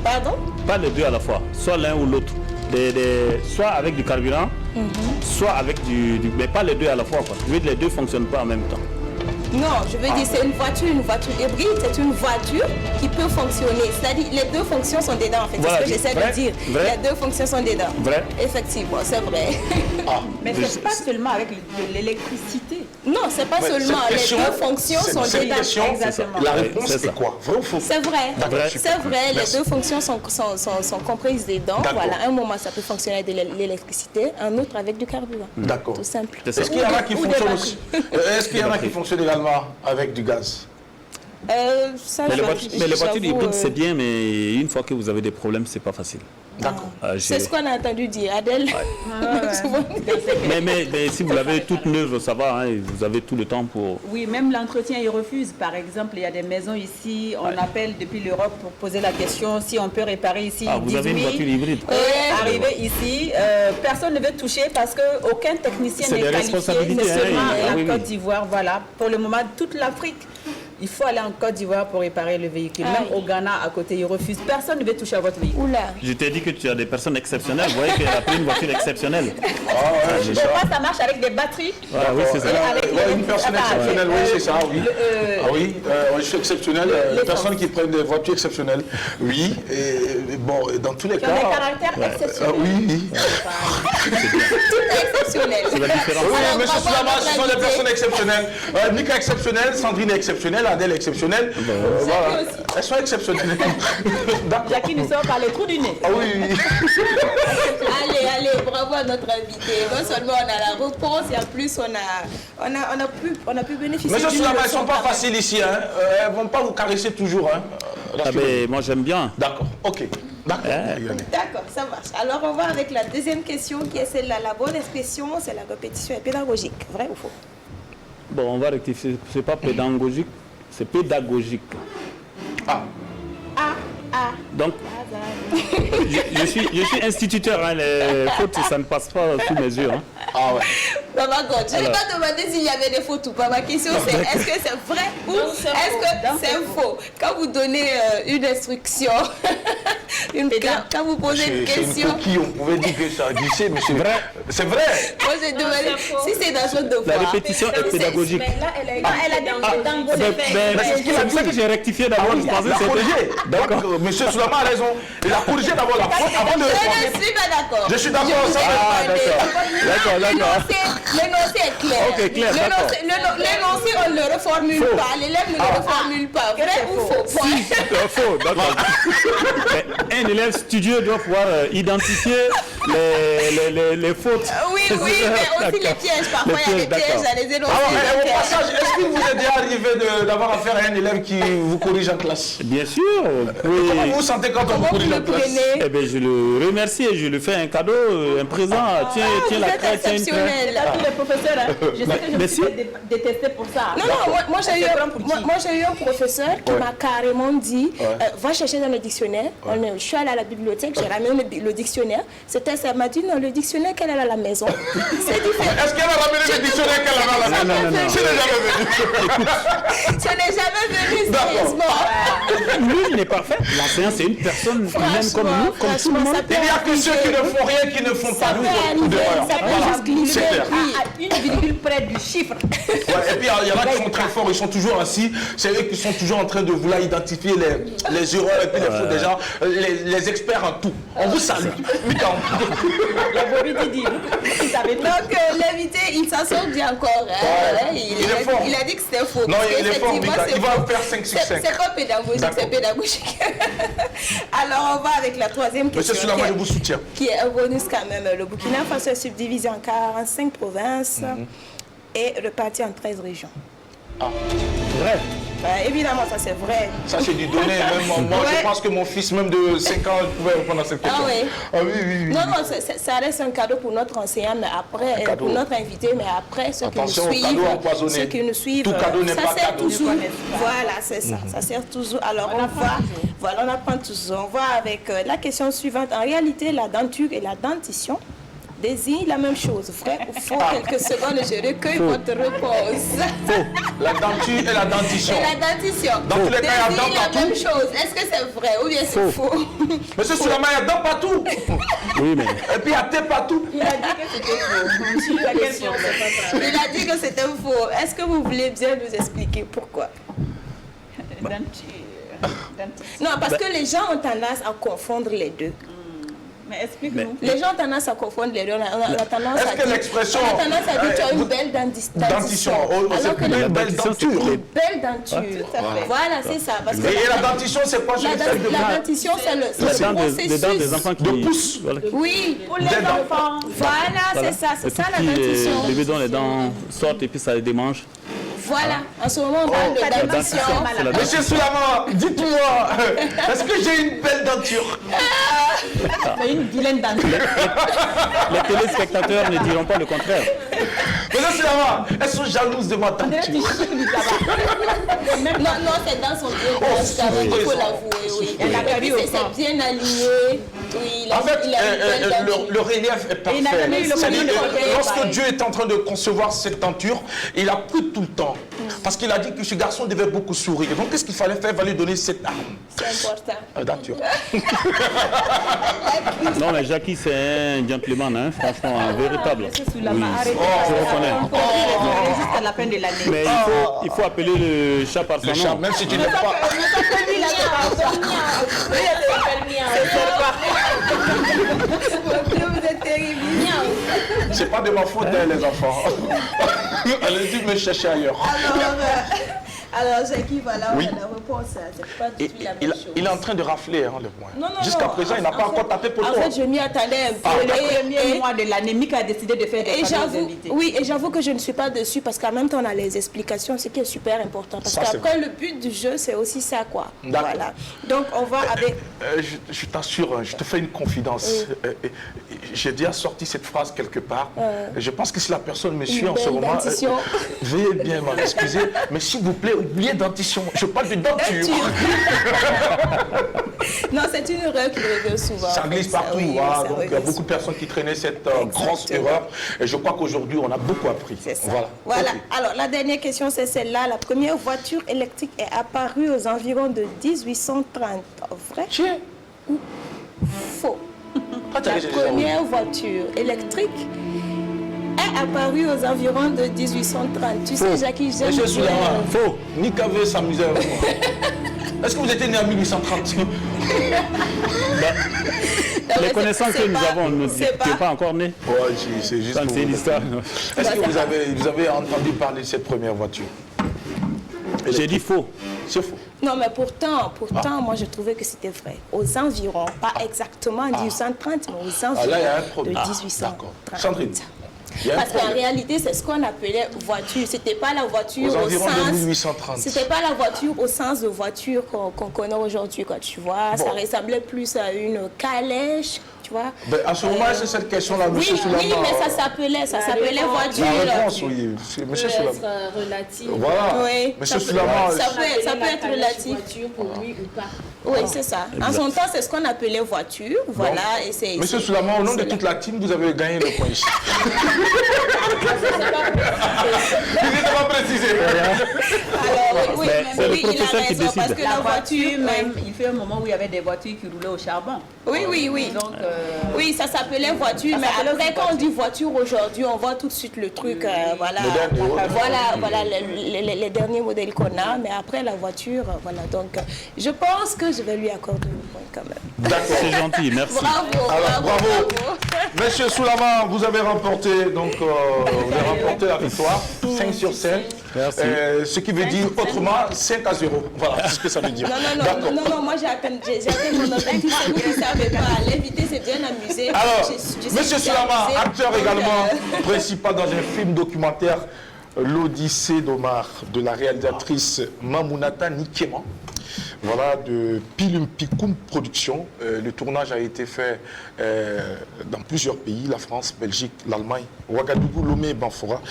C: Pardon?
E: Pas les deux à la fois, soit l'un ou l'autre. Soit avec du carburant, soit avec mais pas les deux à la fois. Quoi. Je veux dire, les deux ne fonctionnent pas en même temps.
C: Non, je veux dire, c'est une voiture hybride, c'est une voiture qui peut fonctionner. C'est-à-dire, les deux fonctions sont dedans, en fait.
E: Voilà,
C: c'est ce que j'essaie
E: vrai,
C: de dire.
E: vrai.
C: Les deux fonctions sont dedans.
E: Vrai.
C: Effectivement, c'est vrai.
D: Mais c'est pas seulement avec de l'électricité.
C: Non, c'est pas seulement.
A: cette
C: Les
A: question,
C: deux fonctions sont
A: cette
C: dedans.
A: question,
C: Exactement.
A: la
E: Oui,
A: réponse,
E: c'est
A: c'est
E: ça.
A: quoi? Vrai ou faux?
C: C'est vrai.
A: D'accord,
C: C'est
A: super.
C: vrai,
A: Merci.
C: les deux fonctions sont comprises dedans.
A: D'accord.
C: Voilà, un moment, ça peut fonctionner avec de l'électricité, un autre avec du carburant.
A: D'accord.
C: Tout simple.
E: C'est ça.
A: Est-ce qu'il y en a qui
C: Ou des
A: fonctionnent
C: batteries.
A: aussi? Est-ce qu'il y en a qui fonctionnent également avec du gaz?
C: Ça,
E: Mais les
C: j'avoue,
E: voitures hybrides, c'est bien, mais une fois que vous avez des problèmes, c'est pas facile.
A: D'accord.
E: à
C: c'est
E: gérer.
C: ce qu'on a entendu dire, Adèle. Souvent.
E: Mais si vous l'avez toute neuve, ça va, hein, vous avez tout le temps pour...
D: Oui, même l'entretien, ils refusent. Par exemple, il y a des maisons ici, on appelle depuis l'Europe pour poser la question si on peut réparer ici.
E: Ah,
D: Ils
E: vous
D: disent
E: avez une
D: oui.
E: voiture hybride.
D: Arrivé ici, personne ne veut toucher parce qu'aucun technicien
E: C'est
D: n'est
E: des
D: qualifié.
E: responsabilités,
D: C'est seulement
E: hein,
D: en
E: oui, oui.
D: Côte d'Ivoire, voilà. Pour le moment, toute l'Afrique, il faut aller en Côte d'Ivoire pour réparer le véhicule.
C: Aïe.
D: Même au Ghana, à côté, ils refusent. Personne ne veut toucher à votre véhicule.
C: Oula.
E: Je t'ai dit que tu as des personnes exceptionnelles. Vous voyez qu'elle a pris une voiture exceptionnelle.
A: Ah ouais, c'est ça.
D: Pourquoi ça marche avec des batteries?
E: Ah oui, c'est ça.
A: Ouais, une personne exceptionnelle, oui, c'est ça, oui. Ah oui, je suis exceptionnel. Les personnes qui prennent des voitures exceptionnelles, oui. Et bon, dans tous les
D: Qui ont des
A: cas.
D: caractères exceptionnels.
A: Oui.
C: Tout est exceptionnel.
E: C'est la différence.
A: Oui,
C: Alors,
A: monsieur
C: on va voir
A: Soulama,
C: notre
A: ce sont des
C: invité.
A: personnes exceptionnelles. Nika exceptionnelle, Sandrine est exceptionnelle, Adèle est exceptionnelle. Voilà. Elles sont exceptionnelles. D'accord.
D: Jackie nous sort par le trou du nez.
A: Ah oui, oui.
C: Allez, bravo à notre invité. Non seulement on a la réponse, et en plus on a pu bénéficier
A: Monsieur
C: d'une
A: Soulama, elles ne
C: leçon
A: sont pas
C: quand même.
A: faciles ici. Hein. Elles ne vont pas vous caresser toujours. Hein.
E: Ah, mais moi, j'aime bien.
A: D'accord, ok. D'accord.
C: D'accord, ça marche. Alors on va avec la deuxième question qui est celle-là. La bonne expression, c'est la répétition est pédagogique. Vrai ou faux?
E: Bon, on va rectifier. C'est pas pédagogique, c'est pédagogique. Donc, je suis instituteur. Hein, les fautes, ça ne passe pas sous mes yeux. Hein.
A: Ah ouais.
C: Maman God, je n'ai pas demandé s'il y avait des fautes ou pas. Ma question c'est est-ce que c'est vrai ou est-ce que c'est faux? Quand vous donnez une instruction, quand vous posez une
A: C'est une
C: question,
A: coquille, on pouvait dire que ça a glissé, mais c'est vrai. C'est vrai.
C: moi j'ai demandé si c'est dans son devoir.
E: La répétition est pédagogique.
F: Mais là, elle a dit
E: C'est pour ça que j'ai rectifié d'abord. Je pensais
A: Il a
E: que
A: corrigé.
E: c'était... D'accord.
A: Donc, monsieur Soulama a raison. Il a corrigé d'abord la faute avant de
C: Je
A: répondre.
C: ne suis pas d'accord.
A: Je suis d'accord,
C: vous
A: ça
C: ai
E: va.
C: demandé.
E: D'accord, d'accord.
C: L'énoncé est clair.
E: Ok, clair, d'accord.
C: L'énoncé, on ne le reformule
E: Faux.
C: pas. L'élève ne le reformule pas. Vrai ou faux? Point.
E: Faux, d'accord. Mais un élève studieux doit pouvoir identifier les fautes.
C: Oui, mais aussi les pièges. Parfois, il y a des pièges à les énoncer.
A: Alors, au passage, est-ce qu'il vous est déjà arrivé d'avoir affaire à un élève qui vous corrige en classe?
E: Bien sûr.
A: Comment
E: Oui.
A: vous vous sentez quand on vous
C: Comment vous
A: corrige en
C: le
A: classe?
C: prenez?
E: Eh bien, je le remercie et je lui fais un cadeau, un présent. Tiens
C: Vous
E: la
C: êtes
E: craie, tiens une craie.
C: exceptionnel.
D: Tous les professeurs, hein, je sais que je me
E: Mais
D: suis détesté pour ça.
C: Non, moi j'ai eu,
D: C'est grand pour qui?
C: moi, j'ai eu un professeur qui m'a carrément dit va chercher dans le dictionnaire. Je suis allée à la bibliothèque, j'ai ramené le dictionnaire. C'était nécessaire. Elle m'a dit non, le dictionnaire qu'elle a à la maison, c'est différent.
A: Est-ce qu'elle a ramené le dictionnaire qu'elle a à la maison?
E: Non.
A: Je n'ai jamais venu.
C: Je n'ai jamais venu, sérieusement.
E: Lui, il est parfait. L'enseignant, c'est une personne humaine comme nous, comme tout le monde.
A: Il n'y a que ceux qui ne font rien, qui ne font pas.
C: Ça
A: Nous,
C: peut
A: beaucoup
C: arriver,
A: d'erreurs.
C: ça peut
A: Voilà,
C: juste glisser.
A: c'est clair.
D: À une virgule près du chiffre.
A: Ouais, et puis il y en a qui sont très forts, ils sont toujours assis, c'est eux qui sont toujours en train de vouloir identifier les erreurs et puis les fautes des gens, les experts en tout. On vous salue.
D: La Bobby Didi. Vous savez tout.
C: Donc l'invité, il s'en sort bien encore.
A: Il est fort.
C: Il a dit que c'était faux.
A: Non,
C: parce
A: il est fort,
C: qu'effectivement,
A: Mika.
C: c'est
A: Il va
C: faux.
A: faire 5 sur 5.
C: C'est pas pédagogique,
A: D'accord.
C: c'est pédagogique. Alors on va avec la troisième question.
A: Monsieur Soulama, je vous soutiens.
C: Qui est un bonus quand même. Le Burkina Faso est subdivisé en 45 provinces et reparti en 13 régions.
E: Vrai.
C: Évidemment, ça c'est vrai.
A: Ça, c'est du donné. Même moi,
C: Ouais.
A: je pense que mon fils, même de 5 ans, pouvait répondre à cette question.
C: Ah oui.
A: Ah oui.
C: Non, ça reste un cadeau pour notre enseignant, mais après,
A: cadeau.
C: pour notre invité, mais après, ceux
A: Attention au
C: qui nous
A: cadeau
C: suivent,
A: empoisonné.
C: ceux qui nous suivent,
A: Tout cadeau n'est
C: ça
A: pas
C: sert
A: cadeau.
C: toujours. Voilà, c'est ça. Ça sert toujours. Alors, on apprend toujours. On va avec la question suivante. En réalité, la denture et la dentition désignent la même chose. Vrai ou faux? Quelques secondes, je recueille votre réponse.
A: La denture et la dentition.
C: Et la dentition
A: Dans tous les cas, il y a
C: désignent
A: dents
C: la même
A: partout.
C: chose. Est-ce que c'est vrai ou bien c'est faux?
A: Monsieur Soulama, il y a dents partout.
E: Oui, mais
A: Et puis il y a thé partout.
C: Il a dit que c'était faux. Il a dit que c'était faux. Est-ce que vous voulez bien nous expliquer pourquoi? Non, parce que les gens ont tendance à confondre les deux.
D: Mais explique-nous.
C: Les gens ont tendance à confondre les deux. On a tendance
A: Est-ce
C: à
A: que
C: dire,
A: l'expression,
C: on a tendance à dire que tu as une
A: vous-
C: belle dentition.
A: Dentition. Oh, c'est
C: Alors que
A: plus
C: les
A: une belle
E: dentition, c'est
A: denture.
C: une belle denture. Voilà, c'est ça. Parce que
A: Et la dentition, c'est quoi? Je
C: la
A: le fais de
C: la dentition, c'est le
E: les dents
C: processus.
E: des dents des enfants qui...
A: De pouce.
E: Voilà.
C: Oui, pour les
A: Des dents.
C: enfants. Voilà, c'est ça, c'est ça la dentition.
E: Les bébés dont les dents sortent et puis ça les démange.
C: Voilà, en ce moment on parle de dentition.
E: C'est la
A: Monsieur Soulama, dites-moi, est-ce que j'ai une belle denture?
D: Mais une vilaine denture.
E: Les téléspectateurs ne diront pas le contraire.
A: Monsieur Soulama, elles sont jalouses de ma denture.
C: Non, ses dents sont bien blanches, quand même, il faut l'avouer, oui.
D: Elle a
C: Et
D: perdu
C: puis,
D: au
C: c'est
D: sang.
C: bien aligné. Oui, il a
A: En fait,
C: il a une belle denture.
A: le relief est parfait.
D: il n'a jamais eu l'occasion
A: C'est-à-dire,
D: de regarder
A: lorsque
D: pareil.
A: Dieu est en train de concevoir cette denture, il a pris tout le temps. Parce qu'il a dit que ce garçon devait beaucoup sourire. Donc, qu'est-ce qu'il fallait faire? Il fallait donner cette arme.
C: C'est important.
A: Denture.
E: Non, mais Jackie, c'est un gentleman, hein, franchement, un véritable.
D: Monsieur Soulama,
E: Oui.
D: arrêtez.
E: Je reconnais.
D: On continue jusqu'à la fin de l'année.
E: Mais il faut appeler le chat par son
A: Le chat,
E: nom.
A: même si tu n'aimes pas.
C: Vous êtes terrible.
A: C'est pas de ma faute, hein, les enfants. Allez-y me chercher ailleurs.
C: Alors, Jackie, voilà,
A: Oui.
C: on a la réponse. C'est pas du tout la même chose.
A: Il est en train de rafler, hein, le point.
C: Non,
A: Jusqu'à
C: non.
A: présent, il n'a pas
C: En
A: encore
C: fait-
A: tapé pour
C: En
A: toi.
C: fait, je m'y attendais un peu.
D: Le premier
C: Et-
D: mois de l'année, Mika a décidé de faire des
C: Et
D: cadeaux aux
C: j'avoue,
D: invités.
C: oui, et j'avoue que je ne suis pas dessus parce qu'en même temps, on a les explications, ce qui est super important. Parce
A: Ça, c'est
C: qu'après, le but du jeu, c'est aussi ça, quoi.
A: D'accord.
C: Voilà. Donc, on va avec...
A: Je t'assure, hein, je te fais une confidence. J'ai déjà sorti cette phrase quelque part. Et je pense que si la personne me suit en ce
C: belle
A: moment,
C: dentition.
A: veuillez bien m'en excuser, mais s'il vous plaît, oubliez dentition. Je parle de denture.
C: Non, c'est une erreur qui revient souvent.
A: Ça
C: en
A: glisse
C: fait.
A: partout.
C: Oui,
A: Voilà.
C: ça
A: Donc, il y a
C: revient
A: beaucoup de personnes qui traînaient cette grosse
C: Exactement.
A: erreur. Et je crois qu'aujourd'hui, on a beaucoup appris.
C: C'est ça.
A: Voilà.
C: Voilà.
A: Ok.
C: Alors, la dernière question, c'est celle-là. La première voiture électrique est apparue aux environs de 1830. Vrai
A: Tiens,
C: ou faux?
A: quand tu as
C: La
A: déjà dit,
C: première voiture électrique est apparue aux environs de 1830. Tu sais, Jackie, j'aime
A: Monsieur
C: bien...
A: Soulama, faux. Nika veut s'amuser avec moi. Est-ce que vous étiez né en 1830?
E: Les connaissances que nous avons, nous
C: c'est
E: tu n'es pas encore né.
A: Ouais, c'est juste
E: Ça,
A: pour
E: c'est
A: vous.
E: l'histoire.
A: Est-ce que vous avez entendu parler de cette première voiture?
E: J'ai dit faux.
A: C'est faux.
C: Non, mais pourtant, moi, je trouvais que c'était vrai. Aux environs, pas exactement en 1830, mais aux environs
A: là, il y a un
C: de
A: problème.
C: 1830.
A: D'accord. Sandrine, il y a un
C: Parce qu'en
A: problème.
C: réalité, c'est ce qu'on appelait voiture. C'était pas la voiture
A: Aux
C: au
A: environs de
C: sens...
A: 1830.
C: C'était pas la voiture au sens de voiture qu'on connaît aujourd'hui, quoi, tu vois. Ça
A: Bon.
C: ressemblait plus à une calèche tu vois.
A: Ben, à ce moment, c'est cette question-là,
C: Oui,
A: monsieur Soulama.
C: oui, mais ça s'appelait voiture.
A: La réponse, oui, monsieur
F: Peut
A: Soulama.
F: être relative.
A: Voilà.
C: Oui,
A: Monsieur
C: ça
A: Soulama,
C: ça peut être relatif.
F: Voiture pour lui ou pas.
C: Oui, c'est ça. En son temps, c'est ce qu'on appelait voiture. Voilà. Et c'est,
A: monsieur Soulama, au nom de toute la team, vous avez gagné le point ici. Il n'était pas précisé.
C: Alors, oui,
E: c'est le
C: oui, il a
E: professeur qui
C: raison.
E: décide.
C: Parce que la voiture,
D: même, il fait un moment où il y avait des voitures qui roulaient au charbon.
C: Oui.
D: Donc,
C: Oui, ça s'appelait voiture, mais
D: s'appelait
C: après,
D: aussi
C: quand on dit voiture aujourd'hui, on voit tout de suite le truc, voilà.
A: Moderne et autres.
C: Voilà les derniers modèles qu'on a, mais après la voiture, voilà. Donc, je pense que je vais lui accorder le point quand même.
A: D'accord.
E: C'est gentil, merci.
C: Bravo,
A: Alors, bravo.
C: bravo.
A: Monsieur Soulama, vous avez remporté, donc, vous avez remporté la victoire, 5 sur 5.
E: Merci.
A: Ce qui veut dire autrement 5 à 0. Voilà, c'est ce que ça veut dire.
C: Non, moi j'ai atteint mon objectif, vous ne savez pas. L'invité s'est bien amusé.
A: Alors,
C: Je sais
A: monsieur
C: qu'il s'est
A: Soulama,
C: amusé.
A: acteur
C: Donc,
A: également principal dans un film documentaire, L'Odyssée d'Omar, de la réalisatrice Mamounata Nikema. Voilà, de Pilum Pikoum Productions. Le tournage a été fait dans plusieurs pays, la France, Belgique, l'Allemagne, Ouagadougou, Lomé et Banfora.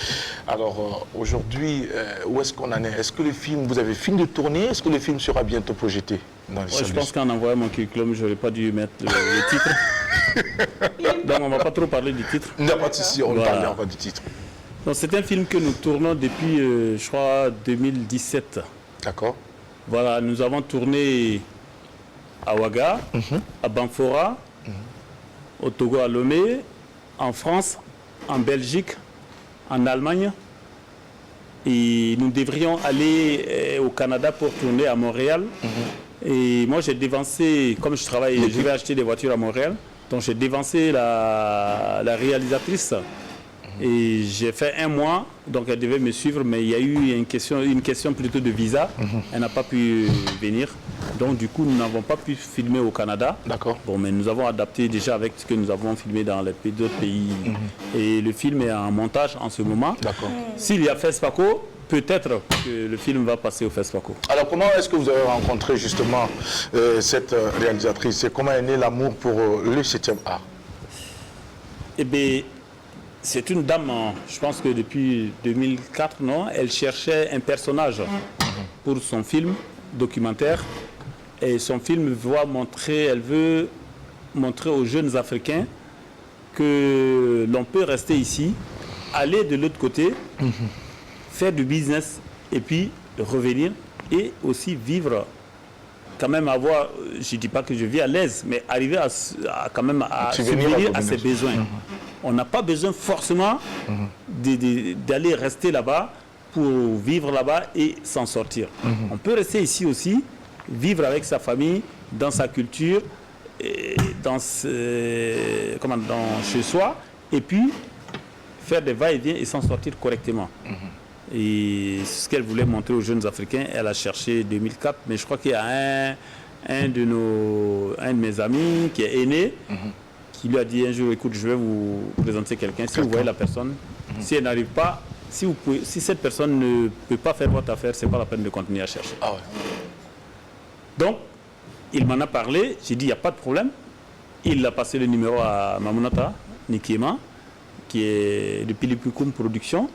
A: Alors aujourd'hui, où est-ce qu'on en est? Est-ce que le film, vous avez fini de tourner? Est-ce que le film sera bientôt projeté dans les salles?
E: Je pense qu'en envoyant mon curriculum, je n'aurais pas dû mettre le titre. Donc on ne va pas trop parler du titre.
A: Il n'y a pas de souci, on
E: Voilà.
A: parlera du titre.
E: Donc, c'est un film que nous tournons depuis, je crois, 2017.
A: D'accord.
E: Voilà, nous avons tourné à Ouaga, à Banfora, au Togo à Lomé, en France, en Belgique, en Allemagne. Et nous devrions aller au Canada pour tourner à Montréal. Et moi, j'ai dévancé, comme je travaille, je vais acheter des voitures à Montréal. Donc, j'ai dévancé la réalisatrice. Et j'ai fait un mois, donc elle devait me suivre, mais il y a eu une question plutôt de visa. Elle n'a pas pu venir. Donc du coup, nous n'avons pas pu filmer au Canada.
A: D'accord.
E: Bon, mais nous avons adapté déjà avec ce que nous avons filmé dans d'autres pays. Et le film est en montage en ce moment.
A: D'accord.
E: S'il y a FESPACO, peut-être que le film va passer au FESPACO.
A: Alors comment est-ce que vous avez rencontré justement cette réalisatrice et comment est né l'amour pour le 7e art?
E: Eh bien, c'est une dame, je pense que depuis 2004, non, elle cherchait un personnage pour son film documentaire. Et son film elle veut montrer aux jeunes Africains que l'on peut rester ici, aller de l'autre côté, faire du business et puis revenir et aussi vivre, quand même avoir, je ne dis pas que je vis à l'aise, mais arriver à quand même à subvenir à ses besoins. On n'a pas besoin forcément d'aller rester là-bas pour vivre là-bas et s'en sortir. On peut rester ici aussi, vivre avec sa famille, dans sa culture, et chez soi, et puis faire des va-et-vient et s'en sortir correctement. Et ce qu'elle voulait montrer aux jeunes Africains, elle a cherché 2004, mais je crois qu'il y a un de mes amis qui est aîné, qui lui a dit un jour, écoute, je vais vous présenter quelqu'un. Si vous voyez la personne, si elle n'arrive pas, si cette personne ne peut pas faire votre affaire, ce n'est pas la peine de continuer à chercher.
A: Ah ouais.
E: Donc, il m'en a parlé, j'ai dit, il n'y a pas de problème. Il a passé le numéro à Mamounata Nikema, qui est de Pilipikoum Productions.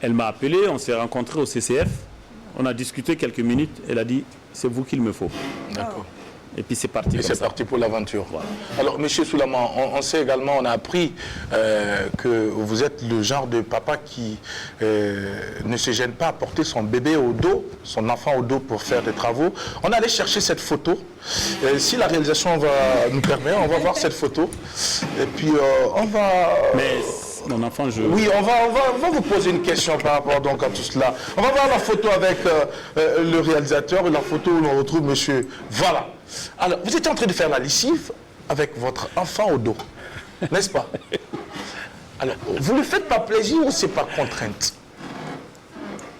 E: Elle m'a appelé, on s'est rencontrés au CCF, on a discuté quelques minutes, elle a dit, c'est vous qu'il me faut.
A: D'accord.
E: Et puis c'est parti.
A: Et c'est parti pour l'aventure.
E: Voilà.
A: Alors, monsieur Soulama, on sait également, on a appris que vous êtes le genre de papa qui ne se gêne pas à porter son bébé au dos, son enfant au dos pour faire des travaux. On allait chercher cette photo. Si la réalisation nous permet, on va voir cette photo. Et puis, on va...
E: Mais mon enfant,
A: Oui, on va vous poser une question par rapport donc à tout cela. On va voir la photo avec le réalisateur et la photo où l'on retrouve monsieur. Voilà. Alors, vous étiez en train de faire la lessive avec votre enfant au dos, n'est-ce pas? Alors, vous ne le faites pas plaisir ou c'est par contrainte?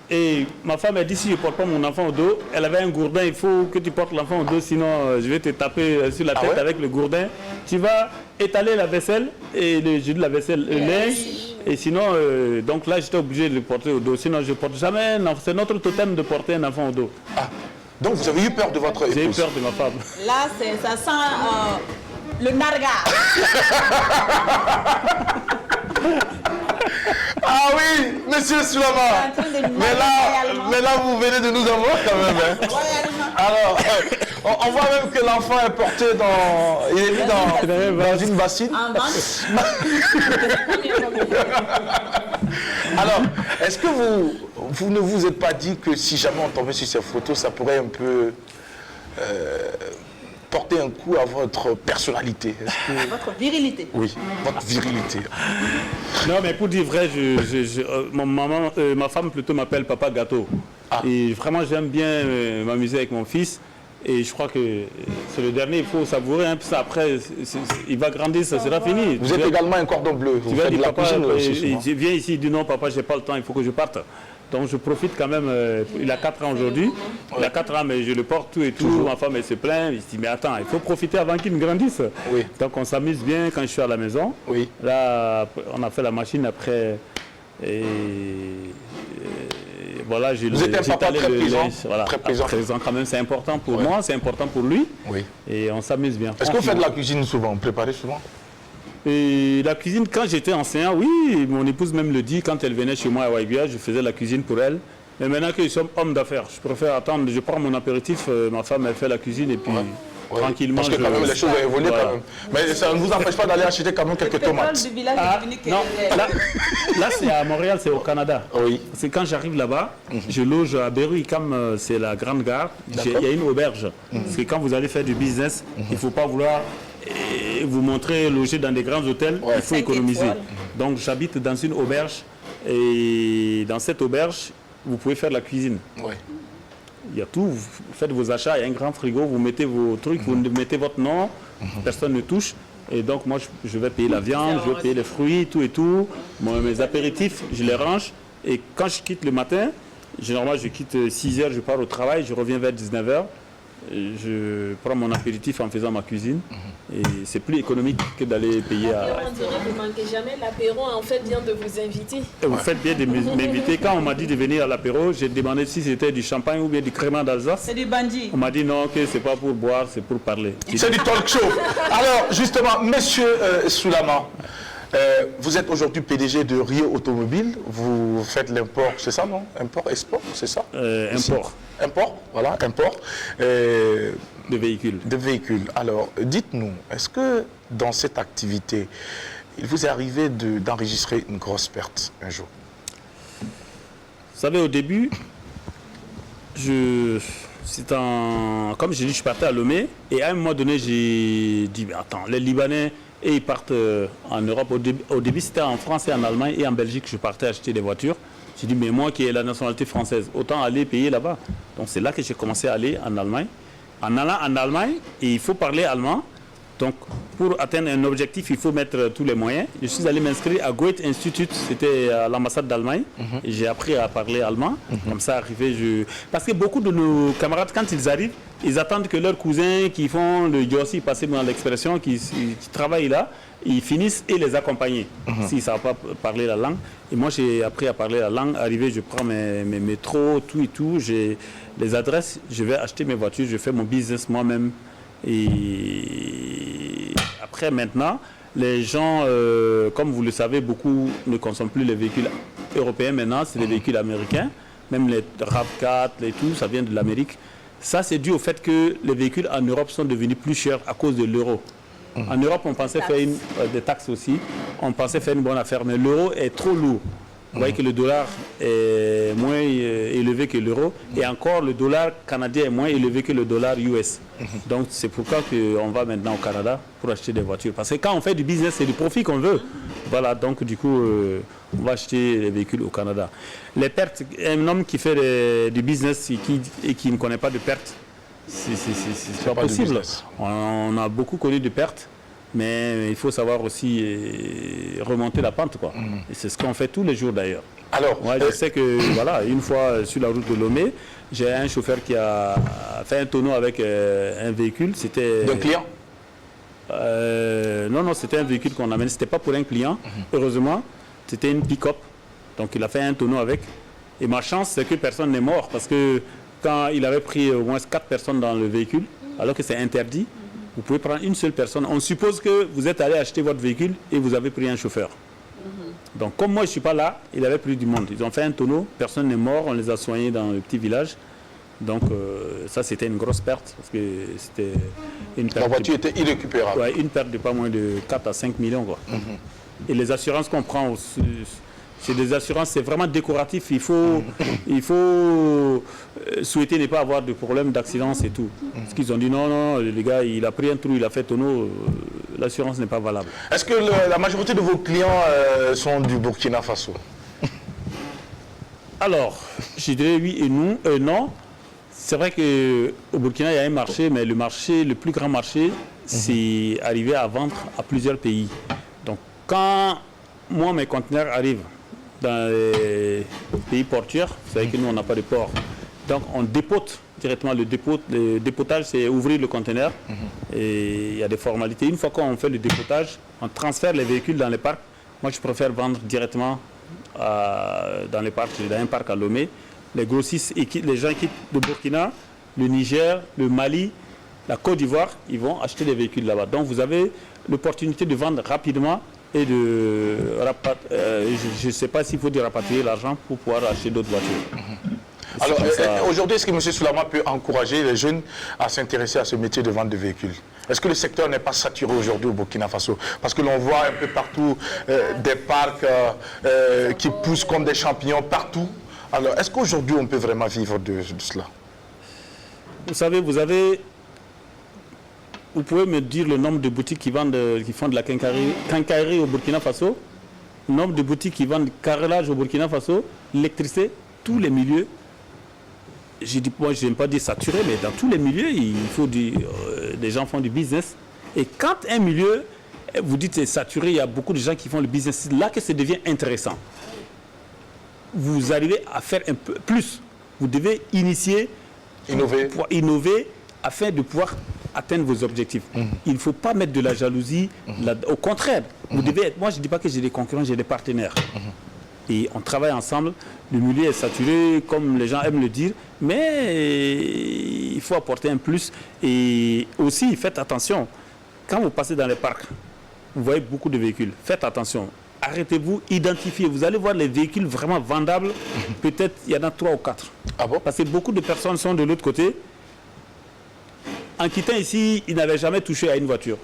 E: Et ma femme a dit, si je ne porte pas mon enfant au dos, elle avait un gourdin, il faut que tu portes l'enfant au dos, sinon je vais te taper sur la tête avec le gourdin. Tu vas étaler la vaisselle, et le jus de la vaisselle, le linge, et sinon, donc là j'étais obligé de le porter au dos, sinon je ne porte jamais, c'est notre totem de porter un enfant au dos.
A: Ah, donc vous avez eu peur de votre épouse?
E: J'ai eu peur de ma femme.
D: Là, ça sent le narga.
A: Ah oui, monsieur Soulama. Mais là, vous venez de nous avoir quand même. Hein. Alors, on voit même que l'enfant est porté il est mis dans une bassine. Alors, est-ce que vous ne vous êtes pas dit que si jamais on tombait sur ces photos, ça pourrait un peu porter un coup à votre personnalité?
D: Votre virilité.
A: Oui, votre virilité.
E: Non, mais pour dire vrai, ma femme plutôt m'appelle Papa Gâteau. Ah. Et vraiment, j'aime bien m'amuser avec mon fils. Et je crois que c'est le dernier, il faut savourer. Hein, après, il va grandir, ça sera fini.
A: Vous êtes également un cordon bleu. Vous faites de la cuisine aussi.
E: Je viens ici, il dit non, papa, j'ai pas le temps, il faut que je parte. Donc je profite quand même. Il a 4 ans aujourd'hui. Il a 4 ans, mais je le porte tout et tout. Ma femme, elle se plaint. Il se dit, mais attends, il faut profiter avant qu'il ne grandisse.
A: Oui.
E: Donc on s'amuse bien quand je suis à la maison.
A: Oui.
E: Là, on a fait la machine après. Voilà,
A: vous êtes un papa très présent.
E: Voilà, très présent quand même, c'est important pour moi, c'est important pour lui. Oui. Et on s'amuse bien.
A: Est-ce que vous faites de la cuisine souvent, vous préparez souvent?
E: Et la cuisine, quand j'étais enseignant, oui, mon épouse même le dit, quand elle venait chez moi à Waibia, je faisais la cuisine pour elle. Mais maintenant que nous sommes hommes d'affaires, je préfère attendre, je prends mon apéritif, ma femme elle fait la cuisine et puis tranquillement.
A: Parce que quand même les choses ont évolué quand même. Mais ça ne vous empêche pas d'aller acheter quand même quelques tomates.
D: Du village
E: non, là c'est à Montréal, c'est au Canada. Oui. C'est quand j'arrive là-bas, je loge à Berry-UQAM, c'est la grande gare, il y a une auberge. Parce que quand vous allez faire du business, il ne faut pas vouloir vous montrer loger dans des grands hôtels, il faut économiser. Donc j'habite dans une auberge et dans cette auberge, vous pouvez faire la cuisine. Il y a tout, vous faites vos achats, il y a un grand frigo, vous mettez vos trucs, vous mettez votre nom, personne ne touche. Et donc moi je vais payer la viande, je vais payer les fruits, tout et tout. Mes apéritifs, je les range. Et quand je quitte le matin, généralement je quitte 6h, je pars au travail, je reviens vers 19h. Je prends mon apéritif en faisant ma cuisine et c'est plus économique que d'aller payer à...
F: On dirait que vous ne manquez jamais l'apéro, en fait bien de vous inviter.
E: Vous faites bien de m'inviter. Quand on m'a dit de venir à l'apéro, j'ai demandé si c'était du champagne ou bien du crément d'Alsace.
D: C'est du bandit.
E: On m'a dit non, que c'est pas pour boire, c'est pour parler.
A: C'est du talk show. Alors justement, monsieur Soulama, vous êtes aujourd'hui PDG de Rio Automobile, vous faites l'import, c'est ça non? Import, export, c'est ça?
E: Import.
A: Import, voilà, import.
E: De véhicules.
A: De véhicules. Alors, dites-nous, est-ce que dans cette activité, il vous est arrivé d'enregistrer une grosse perte un jour?
E: Vous savez, au début, comme j'ai dit, je partais à Lomé, et à un moment donné, j'ai dit, mais attends, les Libanais, et ils partent en Europe. Au début, c'était en France et en Allemagne et en Belgique, je partais acheter des voitures. J'ai dit, mais moi qui ai la nationalité française, autant aller payer là-bas. Donc c'est là que j'ai commencé à aller en Allemagne. En allant en Allemagne, il faut parler allemand. Donc pour atteindre un objectif, il faut mettre tous les moyens. Je suis allé m'inscrire à Goethe Institute, c'était à l'ambassade d'Allemagne. J'ai appris à parler allemand. Comme ça, parce que beaucoup de nos camarades, quand ils arrivent, ils attendent que leurs cousins qui font le Yossi, passez dans l'expression, qui travaillent là, ils finissent et les accompagner, s'ils ne savent pas parler la langue. Et moi, j'ai appris à parler la langue. Arrivé, je prends mes métros, tout et tout. J'ai les adresses, je vais acheter mes voitures, je fais mon business moi-même. Et après, maintenant, les gens, comme vous le savez, beaucoup ne consomment plus les véhicules européens maintenant, c'est les véhicules américains. Même les RAV4 et tout, ça vient de l'Amérique. Ça, c'est dû au fait que les véhicules en Europe sont devenus plus chers à cause de l'euro. En Europe, on pensait faire des taxes aussi, on pensait faire une bonne affaire, mais l'euro est trop lourd. Vous voyez que le dollar est moins élevé que l'euro, et encore le dollar canadien est moins élevé que le dollar US. Donc c'est pourquoi on va maintenant au Canada pour acheter des voitures. Parce que quand on fait du business, c'est du profit qu'on veut. Voilà, donc du coup, on va acheter les véhicules au Canada. Les pertes, un homme qui fait du business et qui ne connaît pas de pertes, c'est pas possible. On a beaucoup connu de pertes, mais il faut savoir aussi remonter la pente, quoi. Et c'est ce qu'on fait tous les jours d'ailleurs. Alors, moi, je sais que voilà, une fois sur la route de Lomé, j'ai un chauffeur qui a fait un tonneau avec un véhicule. C'était
A: d'un client?
E: Non, c'était un véhicule qu'on amène. C'était pas pour un client. Heureusement, c'était une pick-up. Donc il a fait un tonneau avec. Et ma chance, c'est que personne n'est mort parce que quand il avait pris au moins 4 personnes dans le véhicule, alors que c'est interdit, Vous pouvez prendre une seule personne. On suppose que vous êtes allé acheter votre véhicule et vous avez pris un chauffeur. Donc, comme moi, je ne suis pas là, il avait pris du monde. Ils ont fait un tonneau, personne n'est mort, on les a soignés dans le petit village. Donc, ça, c'était une grosse perte, parce que c'était une perte.
A: La voiture était irrécupérable.
E: Ouais, une perte de pas moins de 4 à 5 millions, quoi. Et les assurances qu'on prend, c'est des assurances, c'est vraiment décoratif. Il faut souhaiter ne pas avoir de problème, d'accident, et tout. Parce qu'ils ont dit non, les gars, il a pris un trou, il a fait tonneau, l'assurance n'est pas valable.
A: Est-ce que la majorité de vos clients sont du Burkina Faso?
E: Alors, je dirais oui et non. C'est vrai qu'au Burkina, il y a un marché, mais le plus grand marché, c'est arriver à vendre à plusieurs pays. Donc, quand moi, mes conteneurs arrivent dans les pays portuaires, vous savez que nous, on n'a pas de port. Donc, on dépote directement. Le dépotage, c'est ouvrir le conteneur. Et il y a des formalités. Une fois qu'on fait le dépotage, on transfère les véhicules dans les parcs. Moi, je préfère vendre directement dans les parcs, dans un parc à Lomé. Les grossistes, les gens quittent le Burkina, le Niger, le Mali, la Côte d'Ivoire, ils vont acheter des véhicules là-bas. Donc vous avez l'opportunité de vendre rapidement et de je ne sais pas s'il faut de rapatrier l'argent pour pouvoir acheter d'autres voitures.
A: Alors aujourd'hui, est-ce que M. Soulama peut encourager les jeunes à s'intéresser à ce métier de vente de véhicules? Est-ce que le secteur n'est pas saturé aujourd'hui au Burkina Faso? Parce que l'on voit un peu partout des parcs qui poussent comme des champignons partout. Alors, est-ce qu'aujourd'hui, on peut vraiment vivre de cela?
E: Vous savez, vous pouvez me dire le nombre de boutiques qui font de la quincaillerie au Burkina Faso, le nombre de boutiques qui vendent du carrelage au Burkina Faso, l'électricité, tous les milieux. Moi, je n'aime pas dire saturé, mais dans tous les milieux, il faut des gens font du business. Et quand un milieu, vous dites c'est saturé, il y a beaucoup de gens qui font le business, c'est là que ça devient intéressant. Vous arrivez à faire un peu plus. Vous devez innover afin de pouvoir atteindre vos objectifs. Il ne faut pas mettre de la jalousie. Au contraire, vous devez être. Moi, je ne dis pas que j'ai des concurrents, j'ai des partenaires. Et on travaille ensemble. Le milieu est saturé, comme les gens aiment le dire, mais il faut apporter un plus. Et aussi, faites attention. Quand vous passez dans les parcs, vous voyez beaucoup de véhicules. Faites attention. Arrêtez-vous, identifiez. Vous allez voir les véhicules vraiment vendables. Peut-être il y en a 3 ou 4.
A: Ah bon?
E: Parce que beaucoup de personnes sont de l'autre côté. En quittant ici, ils n'avaient jamais touché à une voiture.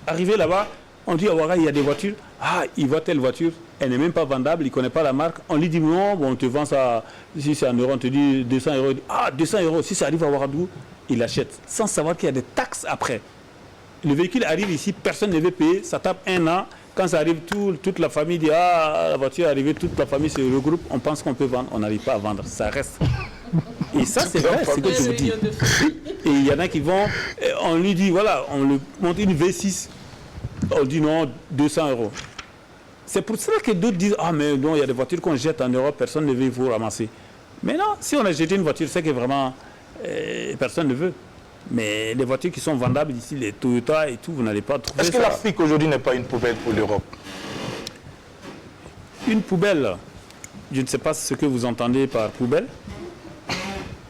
E: Arrivé là-bas, on dit, il y a des voitures. Ah, il voit telle voiture. Elle n'est même pas vendable, il ne connaît pas la marque. On lui dit, non, bon, on te vend ça. Si c'est en euros, on te dit 200 euros. Ah, 200 euros. Si ça arrive à Ouagadougou, il achète. Sans savoir qu'il y a des taxes après. Le véhicule arrive ici, personne ne veut payer. Ça tape 1 an. Quand ça arrive, toute la famille dit, ah, la voiture est arrivée, toute la famille se regroupe, on pense qu'on peut vendre, on n'arrive pas à vendre, ça reste. Et ça, c'est vrai, c'est ce que je vous dis. Et il y en a qui vont, on lui dit, voilà, on lui monte une V6, on dit non, 200 euros. C'est pour cela que d'autres disent, ah, mais non, il y a des voitures qu'on jette en Europe, personne ne veut vous ramasser. Mais non, si on a jeté une voiture, c'est que vraiment, personne ne veut. Mais les voitures qui sont vendables ici, les Toyota et tout, vous n'allez pas trouver ça.
A: Est-ce que l'Afrique aujourd'hui n'est pas une poubelle pour l'Europe?
E: Une poubelle, je ne sais pas ce que vous entendez par poubelle.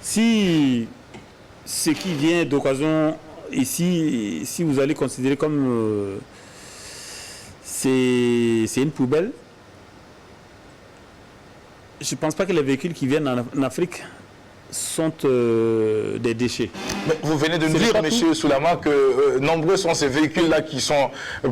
E: Si ce qui vient d'occasion ici, si vous allez considérer comme c'est une poubelle, je ne pense pas que les véhicules qui viennent en Afrique sont des déchets.
A: Mais vous venez de nous dire, M. Soulama, que nombreux sont ces véhicules-là qui sont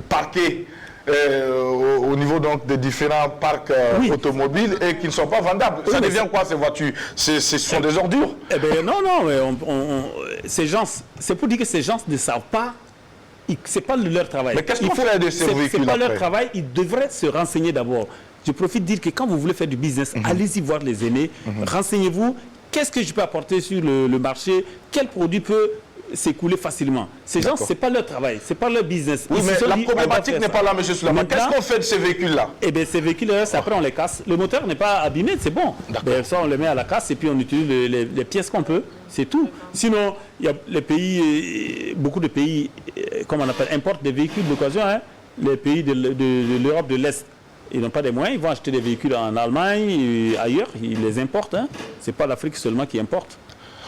A: parqués au niveau donc des différents parcs automobiles et qui ne sont pas vendables. Ça devient quoi ces voitures? Ce sont des ordures?
E: Eh bien, non, ces gens, c'est pour dire que ces gens ne savent pas, c'est pas leur travail.
A: Mais qu'est-ce qu'on fait de ces véhicules?
E: C'est pas leur travail, ils devraient se renseigner d'abord. Je profite de dire que quand vous voulez faire du business, allez-y voir les aînés, renseignez-vous. Qu'est-ce que je peux apporter sur le marché? Quel produit peut s'écouler facilement? Ces gens, ce n'est pas leur travail, ce n'est pas leur business.
A: Oui, mais la problématique n'est pas là, M. Soulama. Qu'est-ce qu'on fait de ces véhicules-là?
E: Eh bien, ces véhicules-là, après, on les casse. Le moteur n'est pas abîmé, c'est bon. Ça, on les met à la casse et puis on utilise les pièces qu'on peut. C'est tout. Sinon, il y a les pays, beaucoup de pays, comment on appelle, importent des véhicules d'occasion. Les pays de l'Europe de l'Est. Ils n'ont pas les moyens, ils vont acheter des véhicules en Allemagne et ailleurs, ils les importent. Ce n'est pas l'Afrique seulement qui importe.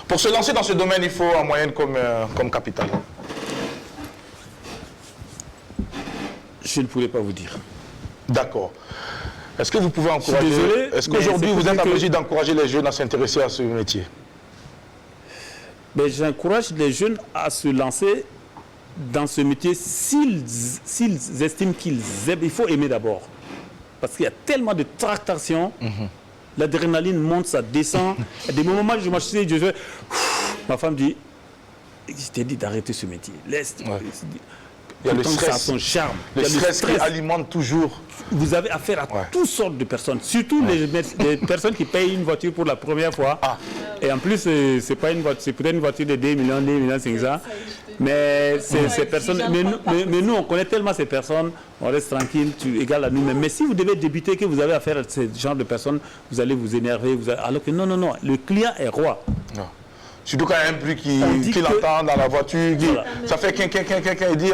A: Pour se lancer dans ce domaine, il faut en moyenne comme capital.
E: Je ne pourrais pas vous dire.
A: D'accord. Est-ce que vous pouvez encourager...
E: désolé,
A: Est-ce qu'aujourd'hui,
E: mais c'est
A: vous êtes en
E: que-
A: mesure d'encourager les jeunes à s'intéresser à ce métier?
E: Mais j'encourage les jeunes à se lancer dans ce métier s'ils estiment qu'ils aiment. Il faut aimer d'abord. Parce qu'il y a tellement de tractations. L'adrénaline monte, ça descend. À des moments où je m'achetais, je fais... Ma femme dit, je t'ai dit d'arrêter ce métier. Laisse.
A: Ouais. Il y a le
E: Pourtant, ça a
A: stress.
E: son charme.
A: Le
E: Il y a
A: stress qui alimente toujours.
E: Vous avez affaire à toutes sortes de personnes, surtout les personnes qui payent une voiture pour la première fois. Et en plus, c'est pas une voiture, c'est peut-être une voiture de 2 millions, 2 millions 500. Mais ces personnes, mais nous, on connaît tellement ces personnes, on reste tranquille, tu égales à nous-mêmes. Mais si vous devez débuter, que vous avez affaire à ce genre de personnes, vous allez vous énerver. Alors que non, le client est roi.
A: Non. Surtout quand il y a un bruit
E: dit
A: qu'il
E: que-
A: entend dans la voiture, ça fait quelqu'un, il dit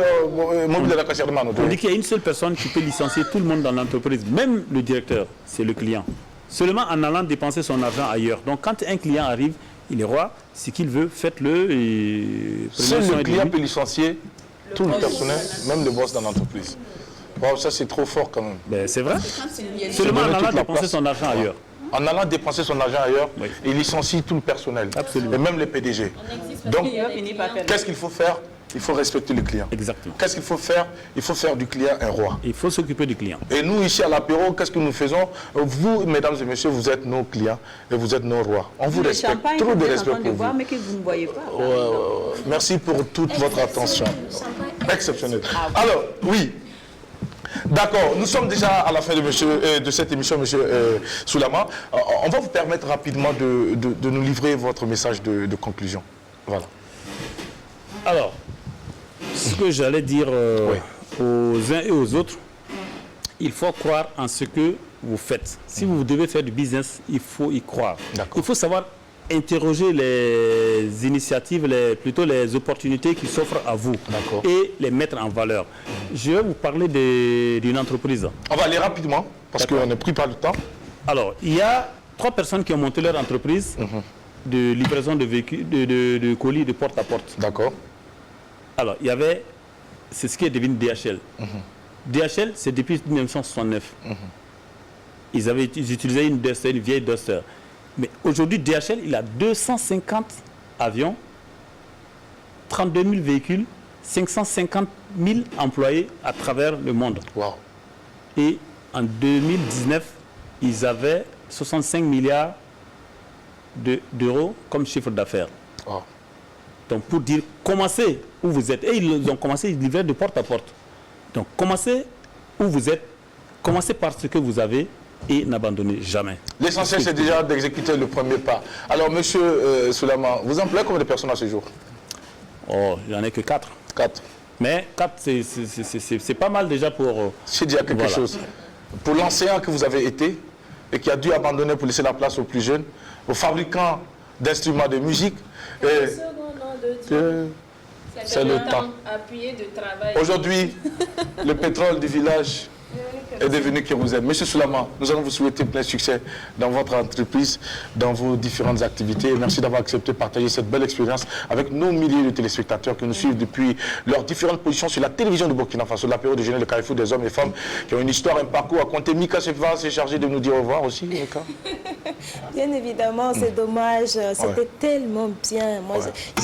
A: mobile de la concernant.
E: On dit qu'il y a une seule personne qui peut licencier tout le monde dans l'entreprise, même le directeur, c'est le client. Seulement en allant dépenser son argent ailleurs. Donc quand un client arrive, il est roi, ce qu'il veut, faites-le. Et
A: Seul le client peut licencier tout le personnel, même le boss dans l'entreprise. Wow, ça c'est trop fort quand même.
E: Ben, c'est vrai. Seulement en
A: donner
E: allant
A: toute la
E: dépenser
A: place.
E: son argent ailleurs.
A: En allant dépenser son argent ailleurs,
E: Oui.
A: il licencie tout le personnel.
E: Absolument.
A: Et même les PDG. Donc, qu'est-ce qu'il faut faire? Il faut respecter le client.
E: Exactement.
A: Qu'est-ce qu'il faut faire? Il faut faire du client un roi.
E: Il faut s'occuper du client.
A: Et nous, ici à l'apéro, qu'est-ce que nous faisons? Vous, mesdames et messieurs, vous êtes nos clients et vous êtes nos rois. On vous
D: Le
A: respecte.
D: champagne
A: Trop
D: que
A: de
D: vous êtes en
A: respect
D: train de
A: pour
D: boire,
A: vous.
D: mais que vous ne voyez pas.
A: Merci pour toute votre attention. Exceptionnel. Alors, oui. D'accord, nous sommes déjà à la fin de cette émission, monsieur Soulama. On va vous permettre rapidement de nous livrer votre message de conclusion. Voilà.
E: Alors, ce que j'allais dire aux uns et aux autres, il faut croire en ce que vous faites. Si vous devez faire du business, il faut y croire.
A: D'accord.
E: Il faut savoir interroger les initiatives, plutôt les opportunités qui s'offrent à vous
A: D'accord.
E: et les mettre en valeur. Je vais vous parler d'une entreprise.
A: On va aller rapidement, parce qu'on est pris par le temps.
E: Alors, il y a 3 personnes qui ont monté leur entreprise de livraison de véhicules, de colis de porte à porte.
A: D'accord.
E: Alors, il y avait, c'est ce qui est devenu DHL. DHL, c'est depuis 1969. Ils utilisaient une Duster, une vieille Duster. Mais aujourd'hui, DHL, il a 250 avions, 32 000 véhicules, 550 000 employés à travers le monde.
A: Wow.
E: Et en 2019, ils avaient 65 milliards d'euros comme chiffre d'affaires.
A: Wow.
E: Donc pour dire, commencez où vous êtes. Et ils ont commencé, ils livraient de porte à porte. Donc commencez où vous êtes, commencez par ce que vous avez et n'abandonnez jamais.
A: L'essentiel, c'est déjà d'exécuter le premier pas. Alors, monsieur Soulama, vous employez combien de personnes à ce jour?
E: Oh, il n'y en a que 4.
A: 4.
E: Mais 4, c'est pas mal déjà pour...
A: C'est déjà quelque
E: Voilà.
A: chose. Pour l'enseignant que vous avez été et qui a dû abandonner pour laisser la place aux plus jeunes, aux fabricants d'instruments de musique, et c'est le temps.
F: Appuyé de travail.
A: Aujourd'hui, le pétrole du village est devenu kérosène. Monsieur Soulama, nous allons vous souhaiter plein succès dans votre entreprise, dans vos différentes activités. Et merci d'avoir accepté de partager cette belle expérience avec nos milliers de téléspectateurs qui nous suivent depuis leurs différentes positions sur la télévision de Burkina Faso, l'apéro déjeuner, le carrefour des hommes et femmes qui ont une histoire, un parcours à compter. Mika Sefa s'est chargé de nous dire au revoir aussi, Mika.
C: Bien évidemment, c'est dommage. C'était tellement bien. Moi,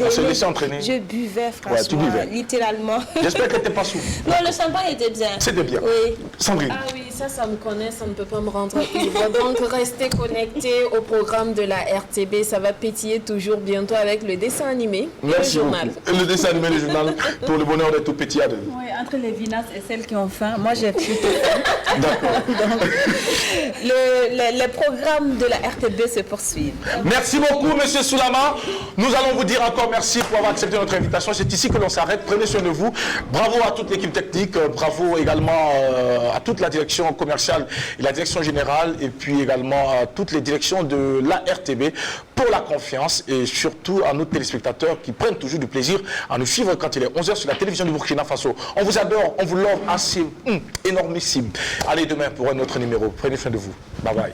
A: On s'est laissé entraîner.
C: Je buvais, franchement,
A: tu buvais.
C: littéralement.
A: J'espère que tu n'étais pas sous.
C: Non, le champagne était bien.
A: C'était bien.
C: Oui.
A: Sandrine.
F: Ah oui, ça me connaît, ça ne peut pas me rendre ivre. Donc, restez connectés au programme de la RTB. Ça va pétiller toujours bientôt avec le dessin animé et
A: Merci
F: le journal.
A: beaucoup. Et le dessin animé, le journal, pour le bonheur des tout petits.
D: Oui, entre les vinasses et celles qui ont faim, moi j'ai plutôt faim.
A: D'accord.
D: Donc, les programmes de la RTB se poursuivent.
A: Merci beaucoup, monsieur Soulama. Nous allons vous dire encore merci pour avoir accepté notre invitation. C'est ici que l'on s'arrête. Prenez soin de vous. Bravo à toute l'équipe technique. Bravo également à toute la direction commerciale et la direction générale. Et puis également à toutes les directions de la RTB pour la confiance. Et surtout à nos téléspectateurs qui prennent toujours du plaisir à nous suivre quand il est 11h sur la télévision du Burkina Faso. On vous adore. On vous love assez énormissime. Allez, demain pour un autre numéro. Prenez soin de vous. Bye bye.